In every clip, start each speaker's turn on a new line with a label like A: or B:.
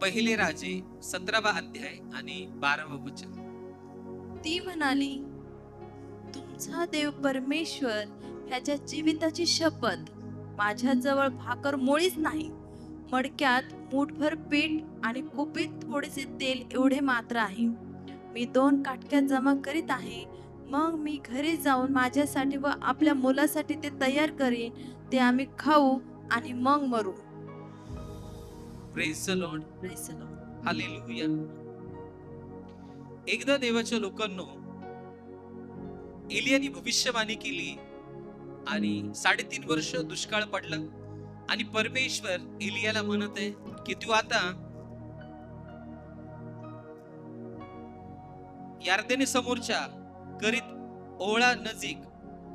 A: पहिले राजे 17वा अध्याय आणि 12वा वचन.
B: ती म्हणाली, तुमचा देव परमेश्वर ह्याच्या जीविताची शपथ, माझ्याजवळ भाकर मुळीच नाही. मडक्यात मूठभर पीठ आणि कुपीत थोडेसे तेल एवढे मात्र आहे. मी 2 काटक्या जमा करीत आहे. मग मी घरी जाऊन माझ्यासाठी व आपल्या मुलासाठी ते तयार करीन. ते आम्ही खाऊ आणि मग मरू.
A: Praise the Lord.
B: Praise the Lord.
A: Hallelujah. एकदा देवाच्या लोकांनो, एलियाने भविष्यवाणी केली आणि 3.5 वर्ष दुष्काळ पडला आणि परमेश्वर एलियाला म्हणत आहे की तू आता यार्देने समोरच्या करीत ओळा नजीक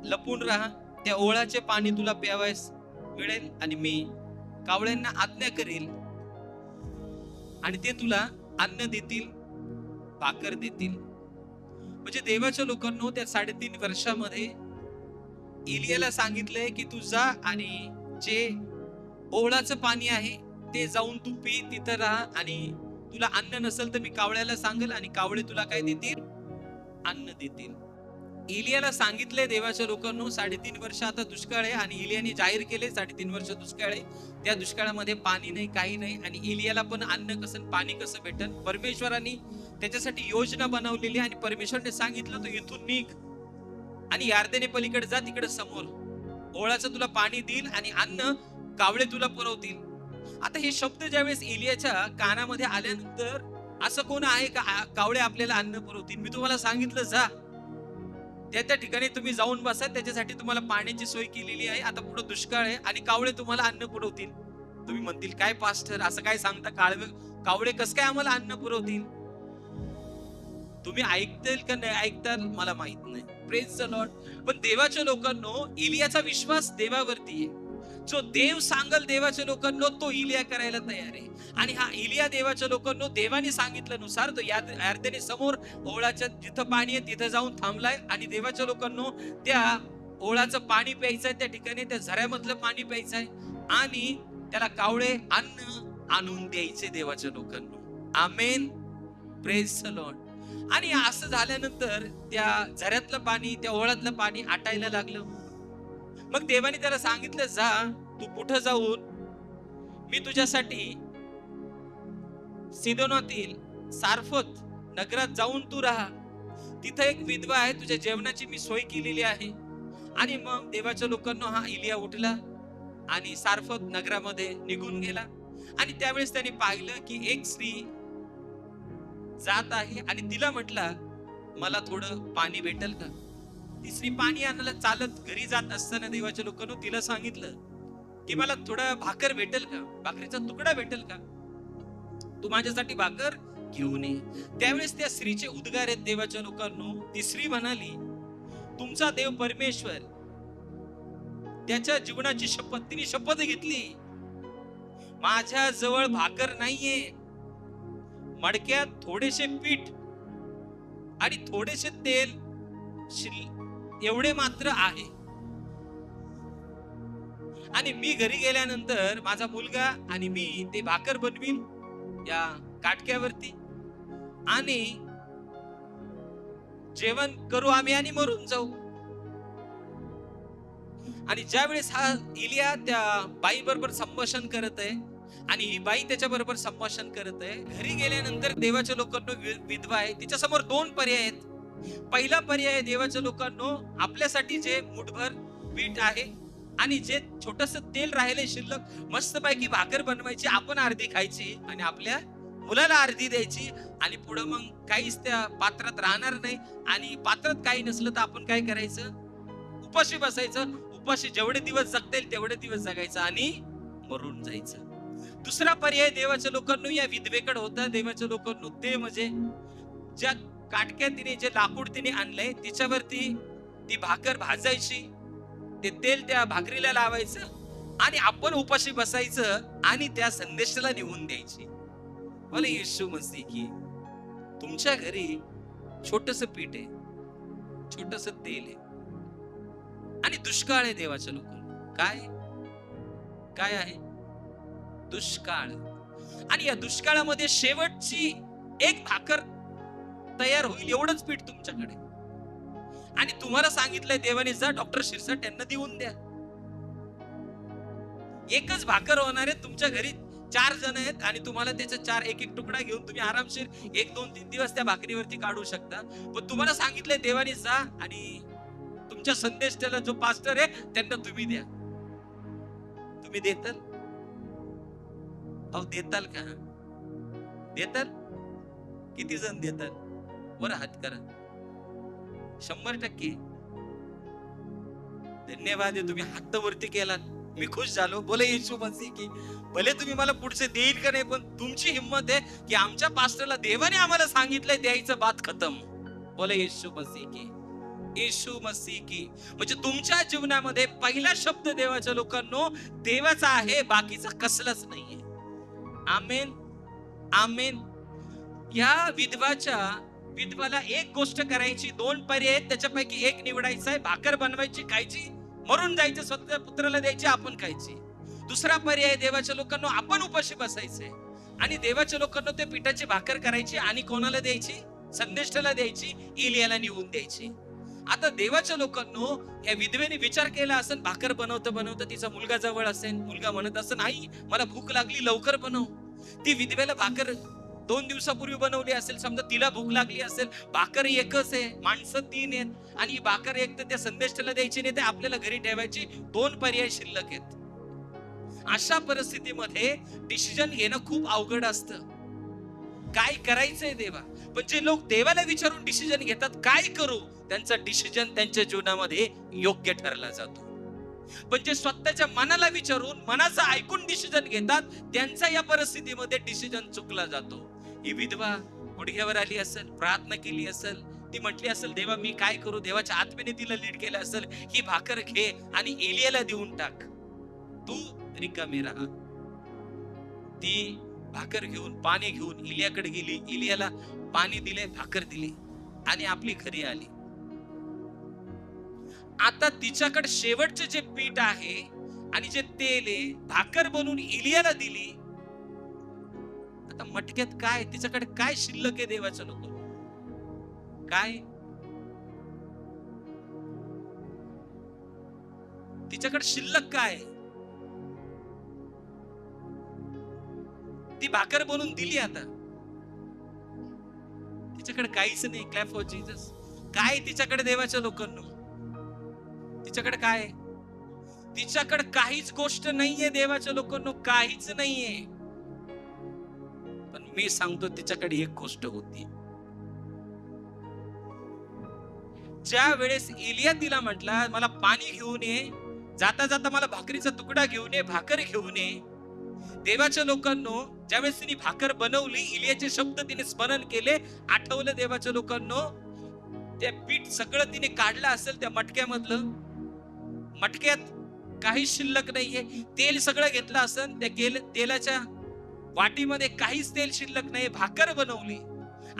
A: लपून राहा. त्या ओळाचे पाणी तुला प्यावयास मिळेल आणि मी कावळ्यांना आज्ञा करील आणि ते तुला अन्न देतील, भाकर देतील. म्हणजे देवाच्या लोकांनो, त्या 3.5 वर्षामध्ये एलियाला सांगितलंय की तू जा आणि जे ओळाचं पाणी आहे ते जाऊन तू पी, तिथं राहा आणि तुला अन्न नसेल तर मी कावळ्याला सांगेल आणि कावळे तुला काय देतील? अन्न देतील. एलियाला सांगितलंय देवाच्या लोकांनो 3.5 वर्ष आता दुष्काळ आहे आणि एलियाने जाहीर केले 3.5 वर्ष दुष्काळ आहे. त्या दुष्काळामध्ये पाणी नाही, काही नाही आणि एलियाला पण अन्न कसं, पाणी कसं भेटल? परमेश्वराने त्याच्यासाठी योजना बनवलेली आणि परमेश्वरने सांगितलं तू इथून निघ आणि यार्देने पलीकडे जा, तिकडे समोर ओळाचं तुला पाणी देईल आणि अन्न कावळे तुला पुरवतील. आता हे शब्द ज्यावेळेस एलियाच्या कानामध्ये आल्यानंतर असं कोण आहे का कावळे आपल्याला अन्न पुरवतील? मी तुम्हाला सांगितलं जा त्या ठिकाणी तुम्ही जाऊन बसा, त्याच्यासाठी तुम्हाला पाण्याची सोय केलेली आहे. आता पुढे दुष्काळ आहे आणि कावळे तुम्हाला अन्न पुरवतील. तुम्ही म्हणतील काय पास्टर असं काय सांगता? कावळे कसं काय आम्हाला अन्न पुरवतील? तुम्ही ऐकतील का नाही ऐकताल मला माहित नाही. Praise the Lord. पण देवाच्या लोकांनो, एलियाचा विश्वास देवावरती आहे. जो देव सांगल देवाच्या लोकांनो, तो एलिया करायला तयार आहे. आणि हा एलिया देवाच्या लोकांनो, देवाने सांगितल्यानुसार तो यार्देने समोर ओळाच्या जिथं पाणी आहे तिथं जाऊन थांबलाय आणि देवाच्या लोकांनो त्या ओळाचं पाणी प्यायचंय, त्या ठिकाणी त्या झऱ्यामधलं पाणी प्यायचंय आणि त्याला कावळे अन्न आणून द्यायचे देवाच्या लोकांनो. आमेन. Praise the lord. आणि असं झाल्यानंतर त्या झऱ्यातलं पाणी, त्या ओळातलं पाणी आटायला लागलं. मग देवाने त्याला सांगितलं जा तू पुढे जाऊन मी तुझ्यासाठी सिदोनातील सारफत नगरात जाऊन तू राहा. तिथं एक विधवा आहे, तुझ्या जेवणाची मी सोय केलेली आहे. आणि मग देवाच्या लोकांना हा एलिया उठला आणि सारफत नगरामध्ये निघून गेला. आणि त्यावेळेस त्याने पाहिलं की एक स्त्री जात आहे आणि तिला म्हटला मला थोडं पाणी भेटेल का? ती स्त्री पाणी आणायला चालत घरी जात असताना देवाच्या लोकांना तिला सांगितलं की मला थोडा भाकर भेटेल का? भाकरीचा तुकडा भेटेल का? तू माझ्यासाठी भाकर घेऊन ये. त्यावेळेस त्या स्त्रीचे उद्गार आहेत देवाच्या लोकांनो. ती स्त्री म्हणाली तुमचा देव परमेश्वर त्याच्या जीवनाची शपथ, तिने शपथ घेतली माझ्या जवळ भाकर नाहीये, मडक्यात थोडेसे पीठ आणि थोडेसे तेल एवढे मात्र आहे आणि मी घरी गेल्यानंतर माझा मुलगा आणि मी ते भाकर बनवीन या काटक्यावरती आणि जेवण करू आम्ही आणि मरून जाऊ. आणि ज्यावेळेस हा एलिया त्या बाई बरोबर संभाषण करत आहे आणि ही बाई त्याच्या बरोबर संभाषण करत आहे, घरी गेल्यानंतर देवाच्या लोकांना विधवा आहे, तिच्या समोर 2 पर्याय आहेत. पहिला पर्याय देवाच्या लोकांनो, आपल्यासाठी जे मुठभर पीठ आहे आणि जे छोटस तेल राहिले शिल्लक, मस्तपैकी भाकर बनवायची, आपण अर्धी खायची आणि आपल्या मुलाला अर्धी द्यायची आणि पुढे मग काहीच त्या पात्रात राहणार नाही. आणि पात्रात काही नसलं तर आपण काय करायचं? उपाशी बसायचं. उपाशी जेवढे दिवस जगतील तेवढे दिवस जगायचं आणि मरून जायचं. दुसरा पर्याय देवाच्या लोकांनो या विधवेकडे होता. देवाच्या लोकांनो ते म्हणजे ज्या काटक्या तिने, जे लाकूड तिने आणलंय तिच्यावरती ती भाकर भाजायची, ते तेल त्या भाकरीला लावायचं आणि आपण उपाशी बसायचं आणि त्या संदेशाला निघून द्यायची. बोले येशू मसीह की तुमच्या घरी छोटस पीठ आहे, छोटस तेल आहे आणि दुष्काळ आहे. देवाच्या लोकांना काय काय आहे? दुष्काळ. आणि या दुष्काळामध्ये शेवटची एक भाकर तयार होईल एवढंच पीठ तुमच्याकडे, आणि तुम्हाला सांगितलंय देवाने जा डॉक्टर शिरसाट यांना देऊन द्या. एकच भाकर होणार आहे, तुमच्या घरी 4 जण आहेत आणि तुम्हाला त्याचा 4 एक एक तुकडा घेऊन तुम्ही आरामशीर 1 2 3 दिवस त्या भाकरीवरती काढू शकता. पण तुम्हाला सांगितलंय देवाने जा आणि तुमच्या संदेशाला जो पास्टर आहे त्यांना तुम्ही द्या. तुम्ही देताल? अहो देताल का? देताल? किती जण देताल? वर हात करा. 100%. धन्यवाद आहे, तुम्ही हात वरती केलात, मी खुश झालो. बोले येशू मसीह की भले तुम्ही मला पुढचे देईल का नाही, पण तुमची हिंमत आहे की आमच्या पास्टरला देवाने आम्हाला सांगितलंय द्यायचं, बात खतम. बोले येशू मसीह की, येशू मसीह की. म्हणजे तुमच्या जीवनामध्ये पहिला शब्द देवाच्या लोकांनो देवाचा आहे, बाकीचा कसलाच नाहीये. आमेन, आमेन. या विधवाला एक गोष्ट करायची, 2 पर्याय आहेत, त्याच्यापैकी एक निवडायचा आहे. भाकर बनवायची, खायची, मरून जायचं, स्वतः पुत्राला द्यायची, आपण खायची. दुसरा पर्याय देवाच्या लोकांना आपण उपाशी बसायचंय आणि देवाच्या लोकांना ते पिठाची भाकर करायची आणि कोणाला द्यायची? संदेष्टाला द्यायची, इलियाला निवून द्यायची. आता देवाच्या लोकांनो या विधवेने विचार केला असेल, भाकर बनवता तिचा मुलगा जवळ असेल, मुलगा म्हणत असं नाही मला भूक लागली लवकर बनव. ती विधवेला भाकर 2 दिवसापूर्वी बनवली असेल, समजा तिला भूक लागली असेल, भाकर एकच आहे, माणसं 3 आहेत आणि भाकर एक तर त्या संदेशाला द्यायची नाही, ते आपल्याला घरी ठेवायची. 2 पर्याय शिल्लक आहेत. अशा परिस्थितीमध्ये डिसिजन घेणं खूप अवघड असतं. काय करायचंय देवा? पण जे लोक देवाला विचारून डिसिजन घेतात काय करू, त्यांचा डिसिजन त्यांच्या जीवनामध्ये योग्य ठरला जातो. पण जे स्वतःच्या मनाला विचारून मनाचं ऐकून डिसिजन घेतात, त्यांचा या परिस्थितीमध्ये डिसिजन चुकला जातो. ही विधवा गुडघ्यावर आली असेल, प्रार्थना केली असेल, ती म्हटली असेल देवा मी काय करू, देवाच्या आत्म्याने तिला लीड केलं असेल, ही भाकर घे आणि एलियाला देऊन टाक, तू रिकामी राहा. ती भाकर घेऊन पाणी घेऊन इलियाकडे गेली, इलियाला पाणी दिले, भाकर दिली आणि आपली घरी आली. आता तिच्याकडे शेवटचे जे पीठ आहे आणि जे तेल आहे, भाकर बनवून इलियाला दिली. आता मटक्यात काय, तिच्याकडे काय शिल्लक आहे देवाच्या लोक? काय तिच्याकडे शिल्लक काय? ती भाकर बनवून दिली, आता तिच्याकडे काहीच नाही. Clap for Jesus. काय तिच्याकडे देवाच्या लोकांना? तिच्याकडे काय? तिच्याकडे काहीच गोष्ट नाहीये देवाच्या लोकांना, काहीच नाहीये. पण मी सांगतो तिच्याकडे एक गोष्ट होती. ज्या वेळेस एलिया तिला म्हटला मला पाणी घेऊन ये, जाता जाता मला भाकरीचा तुकडा घेऊन ये, भाकर घेऊन ये. देवाच्या लोकांनो ज्यावेळेस तिने भाकर बनवली, इलियाचे शब्द तिने स्मरण केले, आठवलं देवाच्या लोकांनो, त्या पीठ सगळं तिने काढलं असेल त्या मटक्यामधलं, मटक्यात काही शिल्लक नाहीये. तेल सगळं घेतलं असेल, त्या तेलाच्या वाटीमध्ये काहीच तेल शिल्लक नाही. भाकर बनवली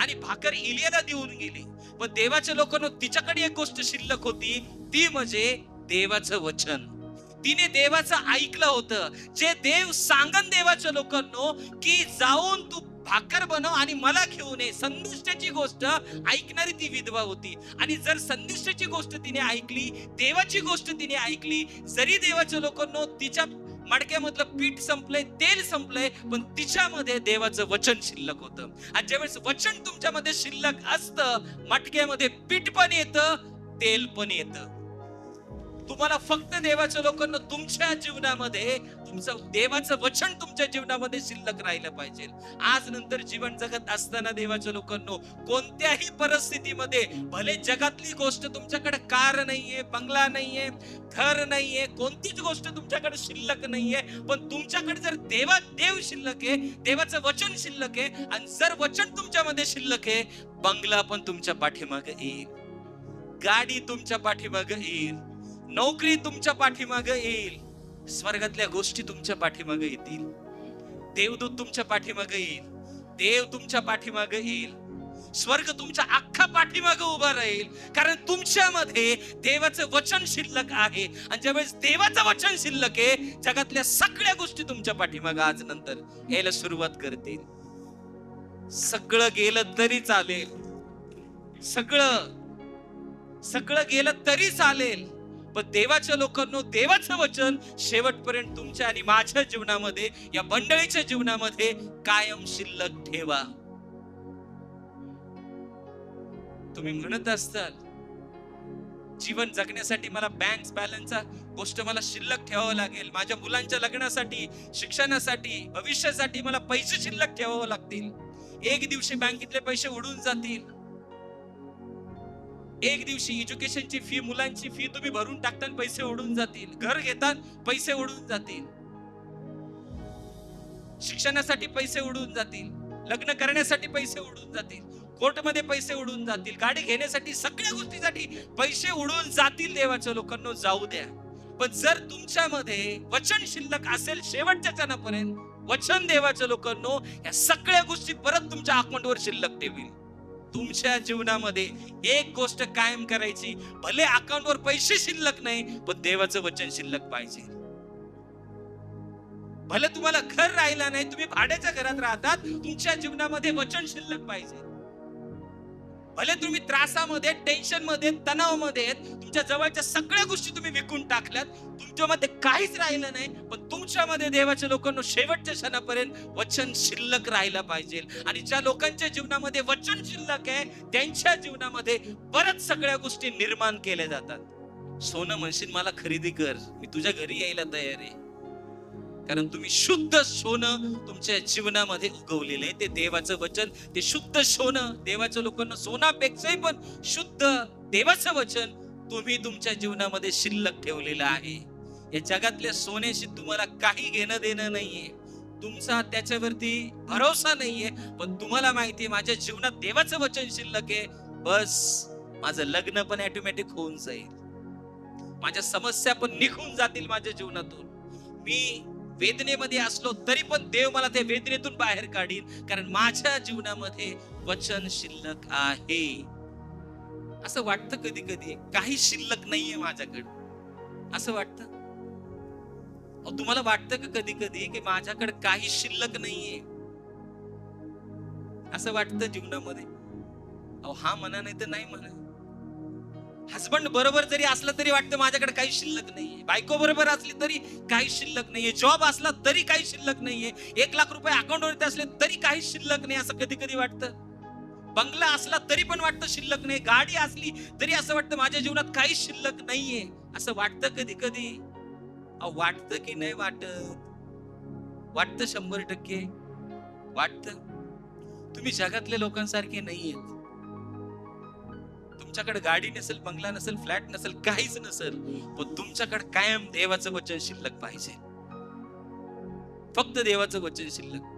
A: आणि भाकर इलियाला देऊन गेली. पण देवाच्या लोकांना तिच्याकडे एक गोष्ट शिल्लक होती, ती म्हणजे देवाचं वचन. तिने देवाचं ऐकलं होतं. जे देव सांगन देवाच्या लोकांनो की जाऊन तू भाकर बनव आणि मला घेऊन ये, संदेशाची गोष्ट ऐकणारी ती विधवा होती. आणि जर संदेशाची गोष्ट तिने ऐकली, देवाची गोष्ट तिने ऐकली, जरी देवाच्या लोकांनो तिच्या मडक्यामधलं पीठ संपलंय, तेल संपलंय, पण तिच्यामध्ये देवाचं वचन शिल्लक होतं. आणि ज्यावेळेस वचन तुमच्यामध्ये शिल्लक असतं, मटक्यामध्ये पीठ पण येतं, तेल पण येतं. तुम्हाला फक्त देवाच्या लोकांना तुमच्या जीवनामध्ये तुमचं देवाचं वचन तुमच्या जीवनामध्ये शिल्लक राहिलं पाहिजे. आज नंतर जीवन जगत असताना देवाच्या लोकांना कोणत्याही परिस्थितीमध्ये, भले जगातली गोष्ट तुमच्याकडे कार नाहीये, बंगला नाहीये, घर नाहीये, कोणतीच गोष्ट तुमच्याकडे शिल्लक नाहीये, पण तुमच्याकडे जर देव शिल्लक आहे, देवाचं वचन शिल्लक आहे, आणि जर वचन तुमच्यामध्ये शिल्लक आहे, बंगला पण तुमच्या पाठीमागे येईल, गाडी तुमच्या पाठीमागे येईल, नोकरी तुमच्या पाठीमागे येईल, स्वर्गातल्या गोष्टी तुमच्या पाठीमागे येतील, देवदूत तुमच्या पाठीमागे येईल, देव तुमच्या पाठीमागे येईल, स्वर्ग तुमच्या अख्खा पाठीमागे उभा राहील, कारण तुमच्यामध्ये देवाचं वचन शिल्लक आहे. आणि ज्यावेळेस देवाचं वचन शिल्लक आहे, जगातल्या सगळ्या गोष्टी तुमच्या पाठीमागे आज नंतर यायला सुरुवात करतील. सगळं गेलं तरी चालेल, सगळं गेलं तरी चालेल, पण देवाच्या लोकांनो, देवाचं वचन शेवटपर्यंत तुमच्या आणि माझ्या जीवनामध्ये, या मंडळीच्या जीवनामध्ये कायम शिल्लक ठेवा. तुम्ही म्हणत असताल जीवन जगण्यासाठी मला बँक बॅलन्सचा गोष्ट मला शिल्लक ठेवावं लागेल, माझ्या मुलांच्या लग्नासाठी, शिक्षणासाठी, भविष्यासाठी मला पैसे शिल्लक ठेवावं लागतील. एक दिवशी बँकेतले पैसे उडून जातील, एक दिवशी एज्युकेशनची फी, मुलांची फी तुम्ही भरून टाकता, पैसे उडून जातील. घर घेतात, पैसे उडून जातील. शिक्षणासाठी पैसे उडून जातील, लग्न करण्यासाठी पैसे उडून जातील, कोर्टमध्ये पैसे उडून जातील, गाडी घेण्यासाठी, सगळ्या गोष्टीसाठी पैसे उडून जातील. देवाच्या लोकांनो, जाऊ द्या. पण जर तुमच्यामध्ये वचन शिल्लक असेल शेवटच्या क्षणापर्यंत, वचन देवाच्या लोकांनो या सगळ्या गोष्टी परत तुमच्या अकाउंटवर शिल्लक ठेवील. तुमच्या जीवनामध्ये एक गोष्ट कायम करायची, भले अकाउंटवर पैसे शिल्लक नाही, पण देवाचं वचन शिल्लक पाहिजे. भले तुम्हाला घर राहिला नाही, तुम्ही भाड्याच्या घरात राहतात, तुमच्या जीवनामध्ये वचन शिल्लक पाहिजे. भले तुम्ही त्रासामध्ये, टेन्शन मध्ये, तणावामध्ये, तुमच्या जवळच्या सगळ्या गोष्टी तुम्ही विकून टाकल्यात, तुमच्यामध्ये काहीच राहिलं नाही, पण तुमच्यामध्ये देवाच्या लोकांना शेवटच्या क्षणापर्यंत वचन शिल्लक राहायला पाहिजे. आणि ज्या लोकांच्या जीवनामध्ये वचन शिल्लक आहे, त्यांच्या जीवनामध्ये परत सगळ्या गोष्टी निर्माण केल्या जातात. सोनं म्हणशील मला खरेदी कर, मी तुझ्या घरी यायला तयार आहे, कारण तुम्ही शुद्ध सोनं तुमच्या जीवनामध्ये उगवलेलं आहे. ते देवाचं वचन, ते शुद्ध सोनं. देवाच्या लोकांना सोनापेक्षाही पण शुद्ध देवाचं वचन तुम्ही तुमच्या जीवनामध्ये शिल्लक ठेवलेलं आहे. या जगातल्या सोन्याशी तुम्हाला काही घेणं देणं नाहीये, तुमचा त्याच्यावरती भरोसा नाहीये, पण तुम्हाला माहितीये माझ्या जीवनात देवाचं वचन शिल्लक आहे. बस माझं लग्न पण ऑटोमॅटिक होऊन जाईल, माझ्या समस्या पण निघून जातील माझ्या जीवनातून. मी वेदनेमध्ये असलो तरी पण देव मला त्या वेदनेतून बाहेर काढील, कारण माझ्या जीवनामध्ये वचन शिल्लक आहे. असं वाटतं कधी कधी काही शिल्लक नाहीये माझ्याकडे, असं वाटतं. तुम्हाला वाटतं का कधी कधी की माझ्याकडे काही शिल्लक नाहीये? असं वाटतं जीवनामध्ये. हा म्हणा नाही तर नाही म्हणा. हसबंड बरोबर जरी असला तरी वाटतं माझ्याकडे काही शिल्लक नाहीये, बायको बरोबर असली तरी काही शिल्लक नाहीये, जॉब असला तरी काही शिल्लक नाहीये, 1 लाख रुपये अकाउंटवर असले तरी काही शिल्लक नाही, असं कधी कधी वाटतं. बंगला असला तरी पण वाटतं शिल्लक नाही, गाडी असली तरी असं वाटतं माझ्या जीवनात काही शिल्लक नाहीये, असं वाटतं कधी कधी. वाटतं की नाही वाटत? वाटतं, 100% वाटतं. तुम्ही जगातल्या लोकांसारखे नाहीयेत. तुमच्याकडे गाडी नसेल, बंगला नसेल, फ्लॅट नसेल, काहीच नसेल, पण तुमच्याकडे कायम देवाचं वचन शिल्लक पाहिजे. फक्त देवाचं वचन शिल्लक.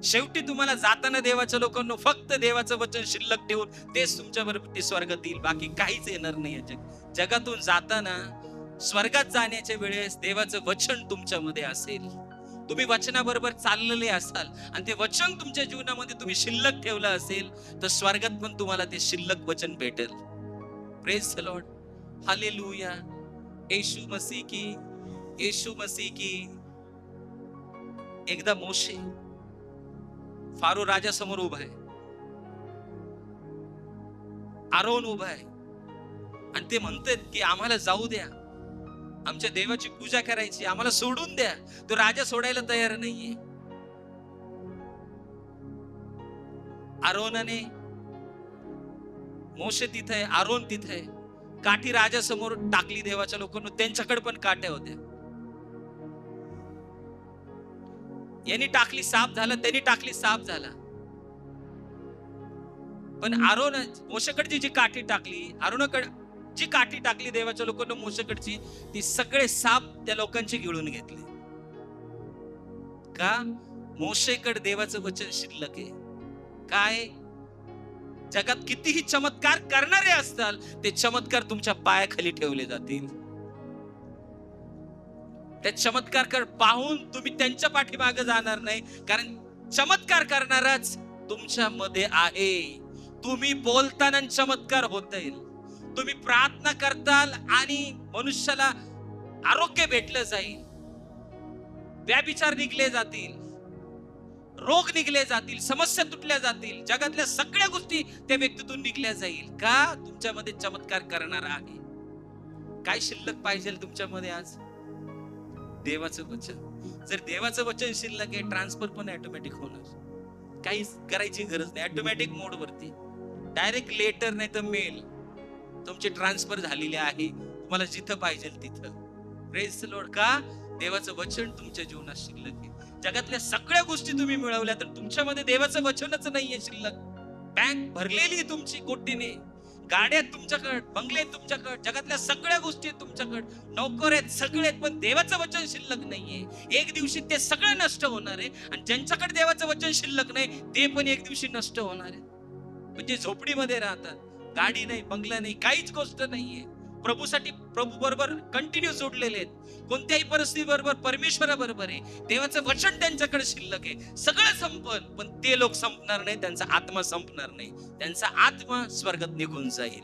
A: शेवटी तुम्हाला जाताना देवाच्या लोकांना फक्त देवाचं वचन शिल्लक ठेवून तेच तुमच्या बरोबर स्वर्गात येईल, बाकी काहीच येणार नाही. जगातून जाताना, स्वर्गात जाण्याच्या वेळेस देवाचं वचन तुमच्यामध्ये असेल, तुम्ही वचनाबरोबर चाललेले असाल आणि ते वचन तुमच्या जीवनामध्ये तुम्ही शिल्लक ठेवलं असेल, तर स्वर्गात पण तुम्हाला ते शिल्लक वचन भेटेल. Praise the lord, hallelujah, Yeshu Masih की, येशू मसीह की. एकदा मोशे फारो राजा समोर उभा आहे, आरोन उभा आहे आणि ते म्हणतात की आम्हाला जाऊ द्या, आमच्या देवाची पूजा करायची, आम्हाला सोडून द्या. तो राजा सोडायला तयार नाहीये. आरोनाने, मोशे तिथे, आरोन तिथे, काठी राजा समोर टाकली देवाच्या लोकांना. त्यांच्याकडे पण काट्या होत्या. यांनी टाकली साफ झाला, त्यांनी टाकली साफ झाला. पण आरोन, मोशेकडची जी काठी टाकली, आरोनाकडे जी काठी टाकली देवाच्या लोकांना मोशेकडची, ती सगळे साप त्या लोकांची गिळून घेतले. का? मोशेकडे देवाचं वचन शिल्लक आहे. काय? जगात कितीही चमत्कार करणारे असताल, ते चमत्कार तुमच्या पायाखाली ठेवले जातील. त्या चमत्कार पाहून तुम्ही त्यांच्या पाठीमागे जाणार नाही, कारण चमत्कार करणाराच तुमच्या मध्ये आहे. तुम्ही बोलताना चमत्कार होता येईल. तुम्ही प्रार्थना करताल आणि मनुष्याला आरोग्य भेटलं जाईल, व्याभिचार निघले जातील, रोग निघले जातील, समस्या तुटल्या जातील, जगातल्या सगळ्या गोष्टी त्या व्यक्तीतून निघल्या जाईल. का? तुमच्यामध्ये चमत्कार करणार आहे. काय शिल्लक पाहिजे तुमच्यामध्ये आज? देवाचं वचन. जर देवाचं वचन शिल्लक आहे, ट्रान्सफर पण ऑटोमॅटिक होणार. काही करायची गरज नाही. ऑटोमॅटिक मोड वरती डायरेक्ट लेटर नाही तर मेल तुमची ट्रान्सफर झालेली आहे तुम्हाला जिथं पाहिजे तिथं. Praise the Lord. का? देवाचं वचन तुमच्या जीवनात शिल्लक आहे. जगातल्या सगळ्या गोष्टी तुम्ही मिळवल्या तर तुमच्यामध्ये देवाचं वचनच नाहीये शिल्लक. बँक भरलेली तुमची कोटीने, गाड्या तुमच्याकडे, बंगले तुमच्याकडे, जगातल्या सगळ्या गोष्टी तुमच्याकडे, नोकर आहेत सगळे, पण देवाचं वचन शिल्लक नाहीये. एक दिवशी ते सगळं नष्ट होणार आहे आणि ज्यांच्याकडे देवाचं वचन शिल्लक नाही ते पण एक दिवशी नष्ट होणार आहे. म्हणजे झोपडीमध्ये राहतात, गाडी नाही, बंगला नाही, काहीच गोष्ट नाहीये. प्रभूसाठी, प्रभू बरोबर कंटिन्यू जोडलेले आहेत, कोणत्याही परिस्थिती बरोबर परमेश्वराबरोबर आहे. देवाचं वचन त्यांच्याकडे शिल्लक आहे. सगळं संपल पण ते लोक संपणार नाही, त्यांचा आत्मा संपणार नाही, त्यांचा आत्मा स्वर्गात निघून जाईल.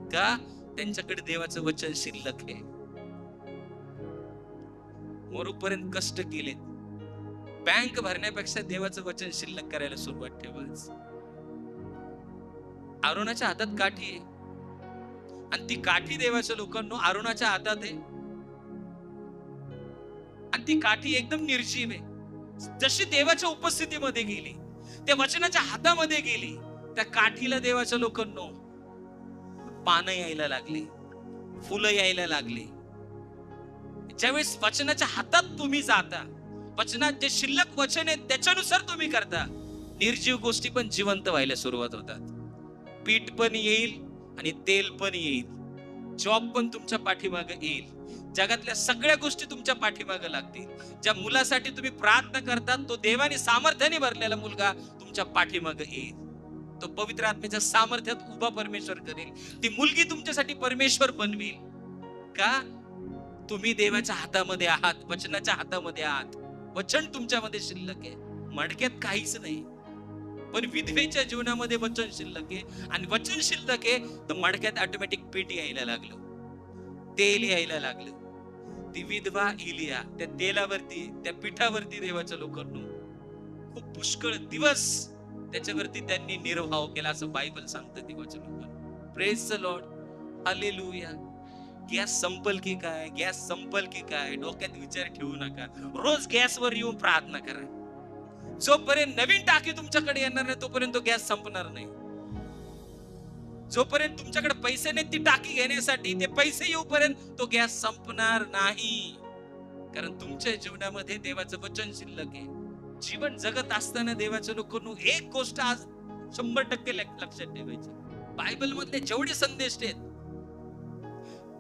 A: का? त्यांच्याकडे देवाचं वचन शिल्लक आहे. मरूपर्यंत कष्ट केलेत, बँक भरण्यापेक्षा देवाचं वचन शिल्लक करायला सुरुवात ठेवाच. आरोनाच्या हातात काठी आहे आणि ती काठी देवाच्या लोकांनो आरोनाच्या हातात आहे आणि ती काठी एकदम निर्जीव आहे. जशी देवाच्या उपस्थितीमध्ये गेली, त्या वचनाच्या हातामध्ये गेली, त्या काठीला देवाच्या लोकांनो पानं यायला लागली, फुलं यायला लागली. ज्यावेळेस वचनाच्या हातात तुम्ही जाता, वचनात जे शिल्लक वचन आहे त्याच्यानुसार तुम्ही करता, निर्जीव गोष्टी पण जिवंत व्हायला सुरुवात होतात. पीठ पण येईल आणि तेल पण येईल, जॉब पण तुमच्या पाठीमागे येईल, जगातल्या सगळ्या गोष्टी तुमच्या पाठीमागे लागतील. ज्या मुलासाठी तुम्ही प्रार्थना करतात तो देवाने सामर्थ्याने भरलेला मुलगा तुमच्या पाठीमागे येईल. तो पवित्र आत्म्याच्या सामर्थ्यात उभा परमेश्वर करेल. ती मुलगी तुमच्यासाठी परमेश्वर बनवेल. का? तुम्ही देवाच्या हातामध्ये आहात, वचनाच्या हातामध्ये आहात. वचन तुमच्यामध्ये शिल्लक आहे. मडक्यात काहीच नाही, पण विधवेच्या जीवनामध्ये वचन शिल्लक आहे आणि वचन शिल्लक आहे तर मडक्यात ऑटोमॅटिक पीठ यायला लागलं, तेल यायला लागलं. ती विधवा इलिया त्या तेलावरती, त्या पिठावरती देवाच्या लोकांना खूप पुष्कळ दिवस त्याच्यावरती त्यांनी निर्वाह केला असं बायबल सांगतं देवाच्या लोकांना. Praise the lord. Hallelujah. Gas संपल की काय, गॅस संपल की काय डोक्यात विचार ठेवू नका. रोज गॅसवर येऊन प्रार्थना करा. जोपर्यंत नवीन टाकी तुमच्याकडे येणार नाही तोपर्यंत तो गॅस संपणार नाही. जोपर्यंत तुमच्याकडे पैसे नाहीत ती टाकी घेण्यासाठी, ते पैसे येऊपर्यंत तो गॅस संपणार नाही. कारण तुमच्या जीवनामध्ये देवाचं वचन शिल्लक आहे. जीवन जगत असताना देवाच्या लोकांनो एक गोष्ट आज 100% लक्षात ठेवायची. बायबल मधले जेवढे संदेश आहेत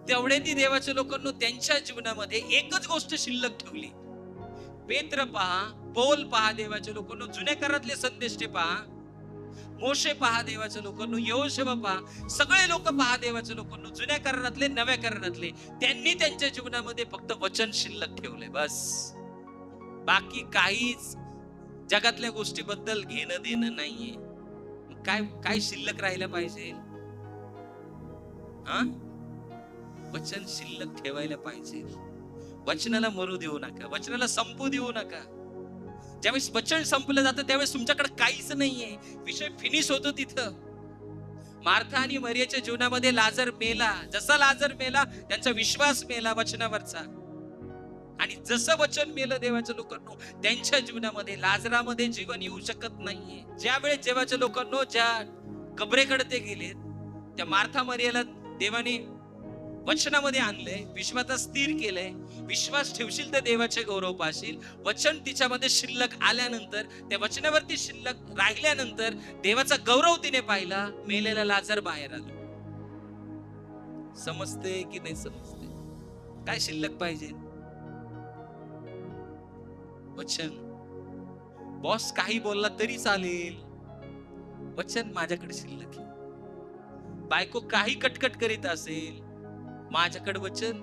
A: तेवढे ती देवाच्या लोकांनो त्यांच्या जीवनामध्ये एकच गोष्ट शिल्लक ठेवली. पेत्र पहा, पौल पहा, देवाच्या लोकांनो जुन्या करारातले संदेश पहा, मोशे पहा देवाच्या लोकांनो, यहोशुआ पहा, सगळे लोक पहा देवाच्या लोकांनो, जुन्या करारातले नव्या करारातले, त्यांनी त्यांच्या जीवनामध्ये फक्त वचन शिल्लक ठेवले बस. बाकी काहीच जगातल्या गोष्टीबद्दल घेणं देणं नाहीये. काय काय शिल्लक राहिलं पाहिजे? वचन शिल्लक ठेवायला पाहिजे. वचनाला मरू देऊ नका, वचनाला संपू देऊ नका. ज्यावेळेस वचन संपलं जातं त्यावेळेस तुमच्याकडे काहीच नाहीये, विषय फिनिश होतो तिथं. मार्था आणि मरियाच्या जीवनामध्ये लाजर मेला. जसा लाजर मेला त्यांचा विश्वास मेला वचनावरचा, आणि जसं वचन मेलं देवाच्या लोकांनो त्यांच्या जीवनामध्ये लाजरामध्ये जीवन येऊ शकत नाहीये. ज्यावेळेस देवाच्या लोकांनो ज्या कबरेकडे ते गेले, त्या मार्था मरियाला देवाने वचनामध्ये आणलंय, विश्वासात स्थिर केलंय. विश्वास ठेवशील तर देवाचे गौरव पाशील. वचन तिच्यामध्ये शिल्लक आल्यानंतर, त्या वचनावरती शिल्लक राहिल्यानंतर देवाचा गौरव तिने पाहिला. मेलेला लाजर बाहेर आला. समजते की नाही समजते? काय शिल्लक पाहिजे? वचन. बॉस काही बोलला तरी चालेल, वचन माझ्याकडे शिल्लक आहे. बायको काही कटकट करीत असेल, माझ्याकडे वचन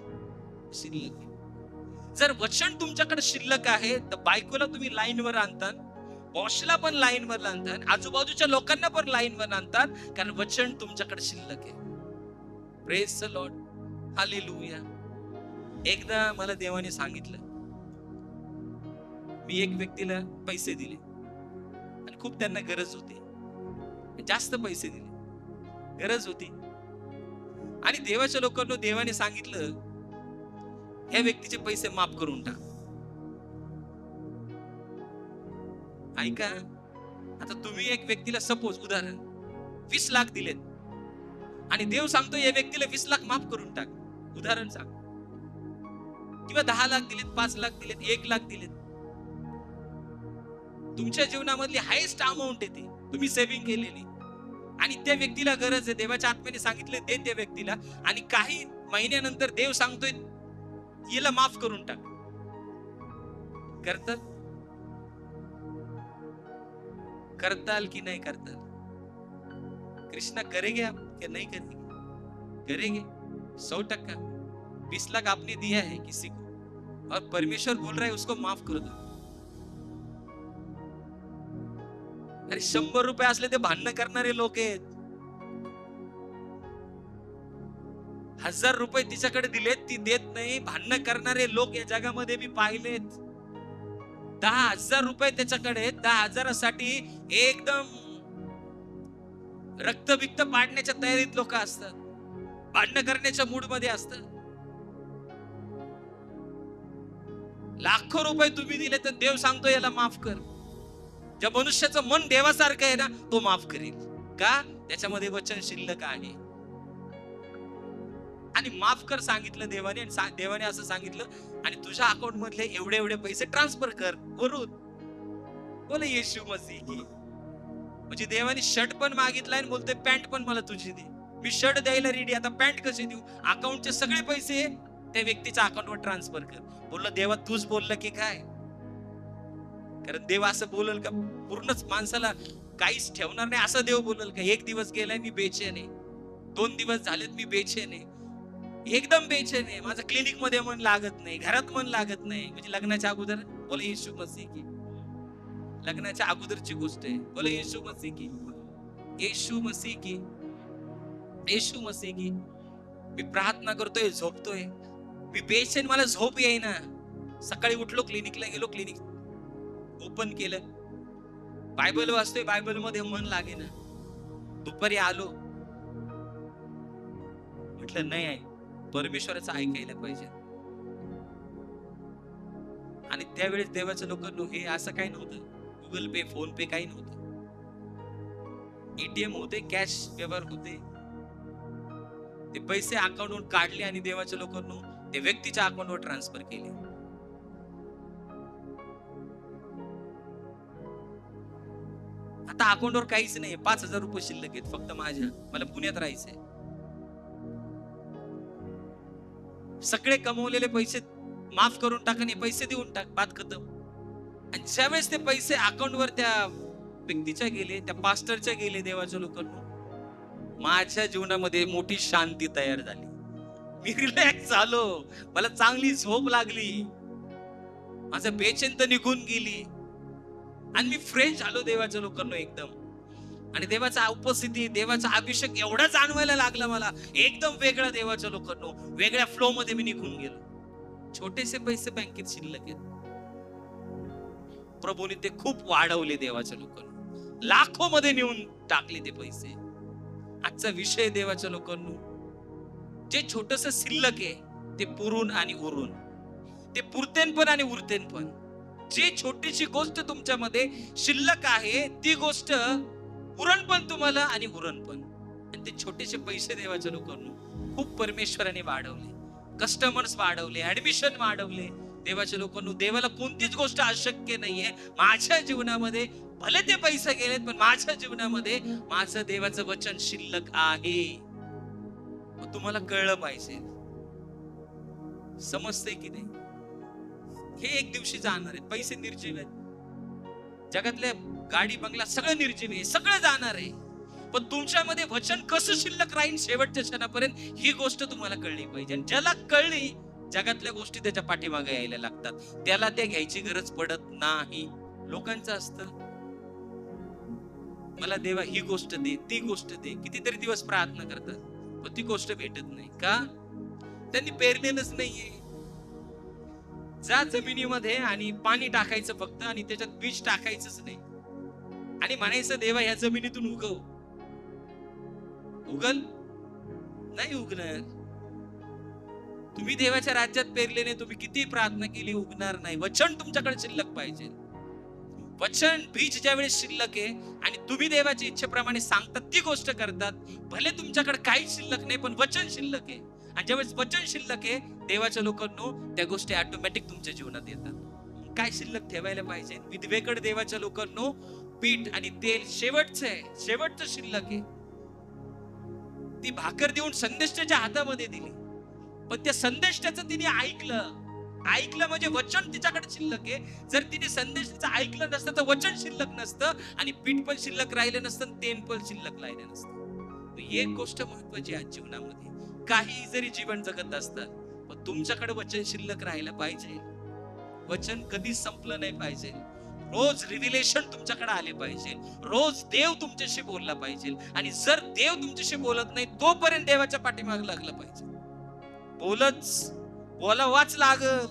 A: शिल्लक आहे. जर वचन तुमच्याकडे शिल्लक आहे तर बायकोला तुम्ही लाईनवर आणता, बॉसला पण लाईन वर आणतात, आजूबाजूच्या लोकांना पण लाईन वर आणतात, कारण वचन तुमच्याकडे शिल्लक आहे. Praise the lord, hallelujah. एकदा मला देवाने सांगितलं, मी एक व्यक्तीला पैसे दिले आणि खूप त्यांना गरज होती, जास्त पैसे दिले, गरज होती. आणि देवाच्या लोकांना देवाने सांगितलं, ह्या व्यक्तीचे पैसे माफ करून टाक. ऐका, आता तुम्ही एक व्यक्तीला सपोज उदाहरण 20 लाख दिलेत आणि देव सांगतो या व्यक्तीला 20 लाख माफ करून टाक, उदाहरण सांग. किंवा 10 लाख दिलेत, 5 लाख दिलेत, 1 लाख दिलेत. तुमच्या जीवनामधली हायेस्ट अमाऊंट आहे ती, तुम्ही सेव्हिंग केलेली, आणि त्या व्यक्तीला गरज आहे. देवाच्या आत्म्याने सांगितलं दे त्या व्यक्तीला, आणि काही महिन्यानंतर देव सांगतोय याला माफ करून टाक. करताल की नहीं करताल? कृष्णा करेंगे आप क्या नहीं करेंगे? करेंगे 100%. 20 लाख आपने दिया है किसी को और परमेश्वर बोल रहा है उसको माफ कर दो. अरे 100 रुपये असले ते भांडण करणारे लोक आहेत. 1000 रुपये तिच्याकडे दिलेत, ती देत नाही, भांडण करणारे लोक या जगामध्ये मी पाहिलेत. 10,000 रुपये त्याच्याकडे, 10,000साठी एकदम रक्तबिक्त पाडण्याच्या तयारीत लोक असतात, भांडण करण्याच्या मूड मध्ये असतात. लाखो रुपये तुम्ही दिले तर देव सांगतो याला माफ कर. ज्या मनुष्याचं मन देवासारखं आहे ना, तो माफ करेल. का? त्याच्यामध्ये वचन शिल्लक आहे. आणि माफ कर सांगितलं देवाने, आणि देवाने असं सांगितलं, आणि तुझ्या अकाउंट मधले एवढे एवढे पैसे ट्रान्सफर कर वरून. बोले येशू मसीह की. म्हणजे देवाने शर्ट पण मागितला आणि बोलतोय पॅन्ट पण मला तुझी दे. मी शर्ट द्यायला रेडी, आता पॅन्ट कशी देऊ? अकाउंटचे सगळे पैसे त्या व्यक्तीच्या अकाउंटवर ट्रान्सफर कर. बोललं देवा तूच बोललं की काय? कारण देव असं बोलल का पूर्णच माणसाला काहीच ठेवणार नाही असं देव बोलल का? 1 दिवस गेलाय मी बेचैन आहे, 2 दिवस झालेत मी बेचैन आहे, एकदम बेचैन आहे, माझं क्लिनिक मध्ये मन लागत नाही, घरात मन लागत नाही. म्हणजे लग्नाच्या अगोदर बोले येशू मसीह की. लग्नाच्या अगोदरची गोष्ट आहे. बोले येशू मसीह की, येशू मसीह की, येशू मसीह की. मी प्रार्थना करतोय, झोपतोय, मी बेचैन, मला झोप येईना. सकाळी उठलो, क्लिनिकला गेलो, क्लिनिक ओपन केलं, बायबल वाचतोय, बायबल मध्ये मन लागेना. दुपारी आलो, म्हटलं नाही आहे, परमेश्वराचं ऐकायला पाहिजे. आणि त्यावेळेस देवाच्या लोकांना हे असं काही नव्हतं, गुगल पे, फोन पे काही नव्हतं. एटीएम होते, कॅश व्यवहार होते. ते पैसे अकाउंटवरून काढले आणि देवाच्या लोकांना ते व्यक्तीच्या अकाउंटवर ट्रान्सफर केले. आता अकाउंटवर काहीच नाही, 5,000 रुपये शिल्लक आहेत फक्त माझ्या. मला पुण्यात राहायचंय. सगळे कमवलेले पैसे माफ करून टाक आणि पैसे देऊन टाक, बात खतम. आणि ज्यावेळेस ते पैसे अकाउंटवर त्या व्यक्तीच्या गेले, त्या पास्टरच्या गेले, देवाच्या लोकांना, माझ्या जीवनामध्ये मोठी शांती तयार झाली. मी रिलॅक्स झालो, मला चांगली झोप लागली, माझं बेचैन तर निघून गेली, आणि मी फ्रेश झालो देवाच्या लोकांना एकदम. आणि देवाचा उपस्थिती, देवाचा अभिषेक एवढा जाणवायला लागला मला, एकदम वेगळा देवाच्या लोकांना, वेगळ्या फ्लो मध्ये मी निघून गेलो. छोटेसे पैसे बँकेत शिल्लक आहेत, प्रभूने ते खूप वाढवले देवाच्या लोकांना, लाखो मध्ये नेऊन टाकले ते पैसे. आजचा विषय देवाच्या लोकांना, जे छोटस शिल्लक आहे ते पुरून आणि उरून, ते पुरतेन पण आणि उरतेन पण. जे छोटीशी गोष्ट तुमच्यामध्ये शिल्लक आहे ती गोष्ट पुरण पण तुम्हाला आणि उरण पण. आणि ते छोटेसे पैसे देवाच्या लोकांना खूप परमेश्वराने वाढवले, कस्टमर्स वाढवले, ऍडमिशन वाढवले देवाच्या लोकांना. देवाला कोणतीच गोष्ट अशक्य नाहीये. माझ्या जीवनामध्ये भले ते पैसे गेलेत, पण माझ्या जीवनामध्ये माझं देवाचं वचन शिल्लक आहे. मग तुम्हाला कळलं पाहिजे, समजते की नाही? हे एक दिवशी जाणार आहेत. पैसे निर्जीव आहेत, जगातल्या गाडी बंगला सगळं निर्जीव आहे, सगळं जाणार आहे. पण तुमच्यामध्ये वचन कसं शिल्लक राहील शेवटच्या क्षणापर्यंत, ही गोष्ट तुम्हाला कळली पाहिजे. आणि ज्याला कळली, जगातल्या गोष्टी त्याच्या पाठीमागे यायला लागतात, त्याला त्या घ्यायची गरज पडत नाही. लोकांचं असतं मला देवा ही गोष्ट दे, ती गोष्ट दे. कितीतरी दिवस प्रार्थना करतात, पण ती गोष्ट भेटत नाही. का? त्यांनी पेरलेलंच नाहीये. जा जमिनीमध्ये आणि पाणी टाकायचं फक्त, आणि त्याच्यात बीज टाकायचंच नाही, आणि म्हणायचं देवा या जमिनीतून उगव. उगल? नाही उगणार. तुम्ही देवाच्या राज्यात पेरले नाही, तुम्ही किती प्रार्थना केली, उगणार नाही. वचन तुमच्याकडे शिल्लक पाहिजे. वचन बीज ज्या वेळेस शिल्लक आहे आणि तुम्ही देवाच्या इच्छेप्रमाणे सांगतात, ती गोष्ट करतात, भले तुमच्याकडे काहीच शिल्लक नाही, पण वचन शिल्लक आहे. आणि ज्यावेळेस वचन शिल्लक आहे, देवाच्या लोकांनो त्या गोष्टी ऑटोमॅटिक तुमच्या जीवनात येतात. काय शिल्लक ठेवायला पाहिजे? विधवेकडे देवाच्या लोकांनो पीठ आणि तेल शेवटचं आहे, शेवटचं शिल्लक आहे. ती भाकर देऊन संदेष्टाच्या हातामध्ये दिली, पण त्या संदेष्टाचं तिने ऐकलं. ऐकलं म्हणजे वचन तिच्याकडे शिल्लक आहे. जर तिने संदेशाचं ऐकलं नसतं तर वचन शिल्लक नसतं, आणि पीठ पण शिल्लक राहिलं नसतं, तेल पण शिल्लक राहिलं नसतं. एक गोष्ट महत्वाची आहे जीवनामध्ये, काही जरी जीवन जगत असतात, पण तुमच्याकडे वचन शिल्लक राहायला पाहिजे. वचन कधीच संपलं नाही पाहिजे. रोज रिव्हिलेशन तुमच्याकडे आले पाहिजे. रोज देव तुमच्याशी बोलला पाहिजे. आणि जर देव तुमच्याशी बोलत नाही, तोपर्यंत देवाच्या पाठीमागे लागलं पाहिजे. बोलावाच लागल.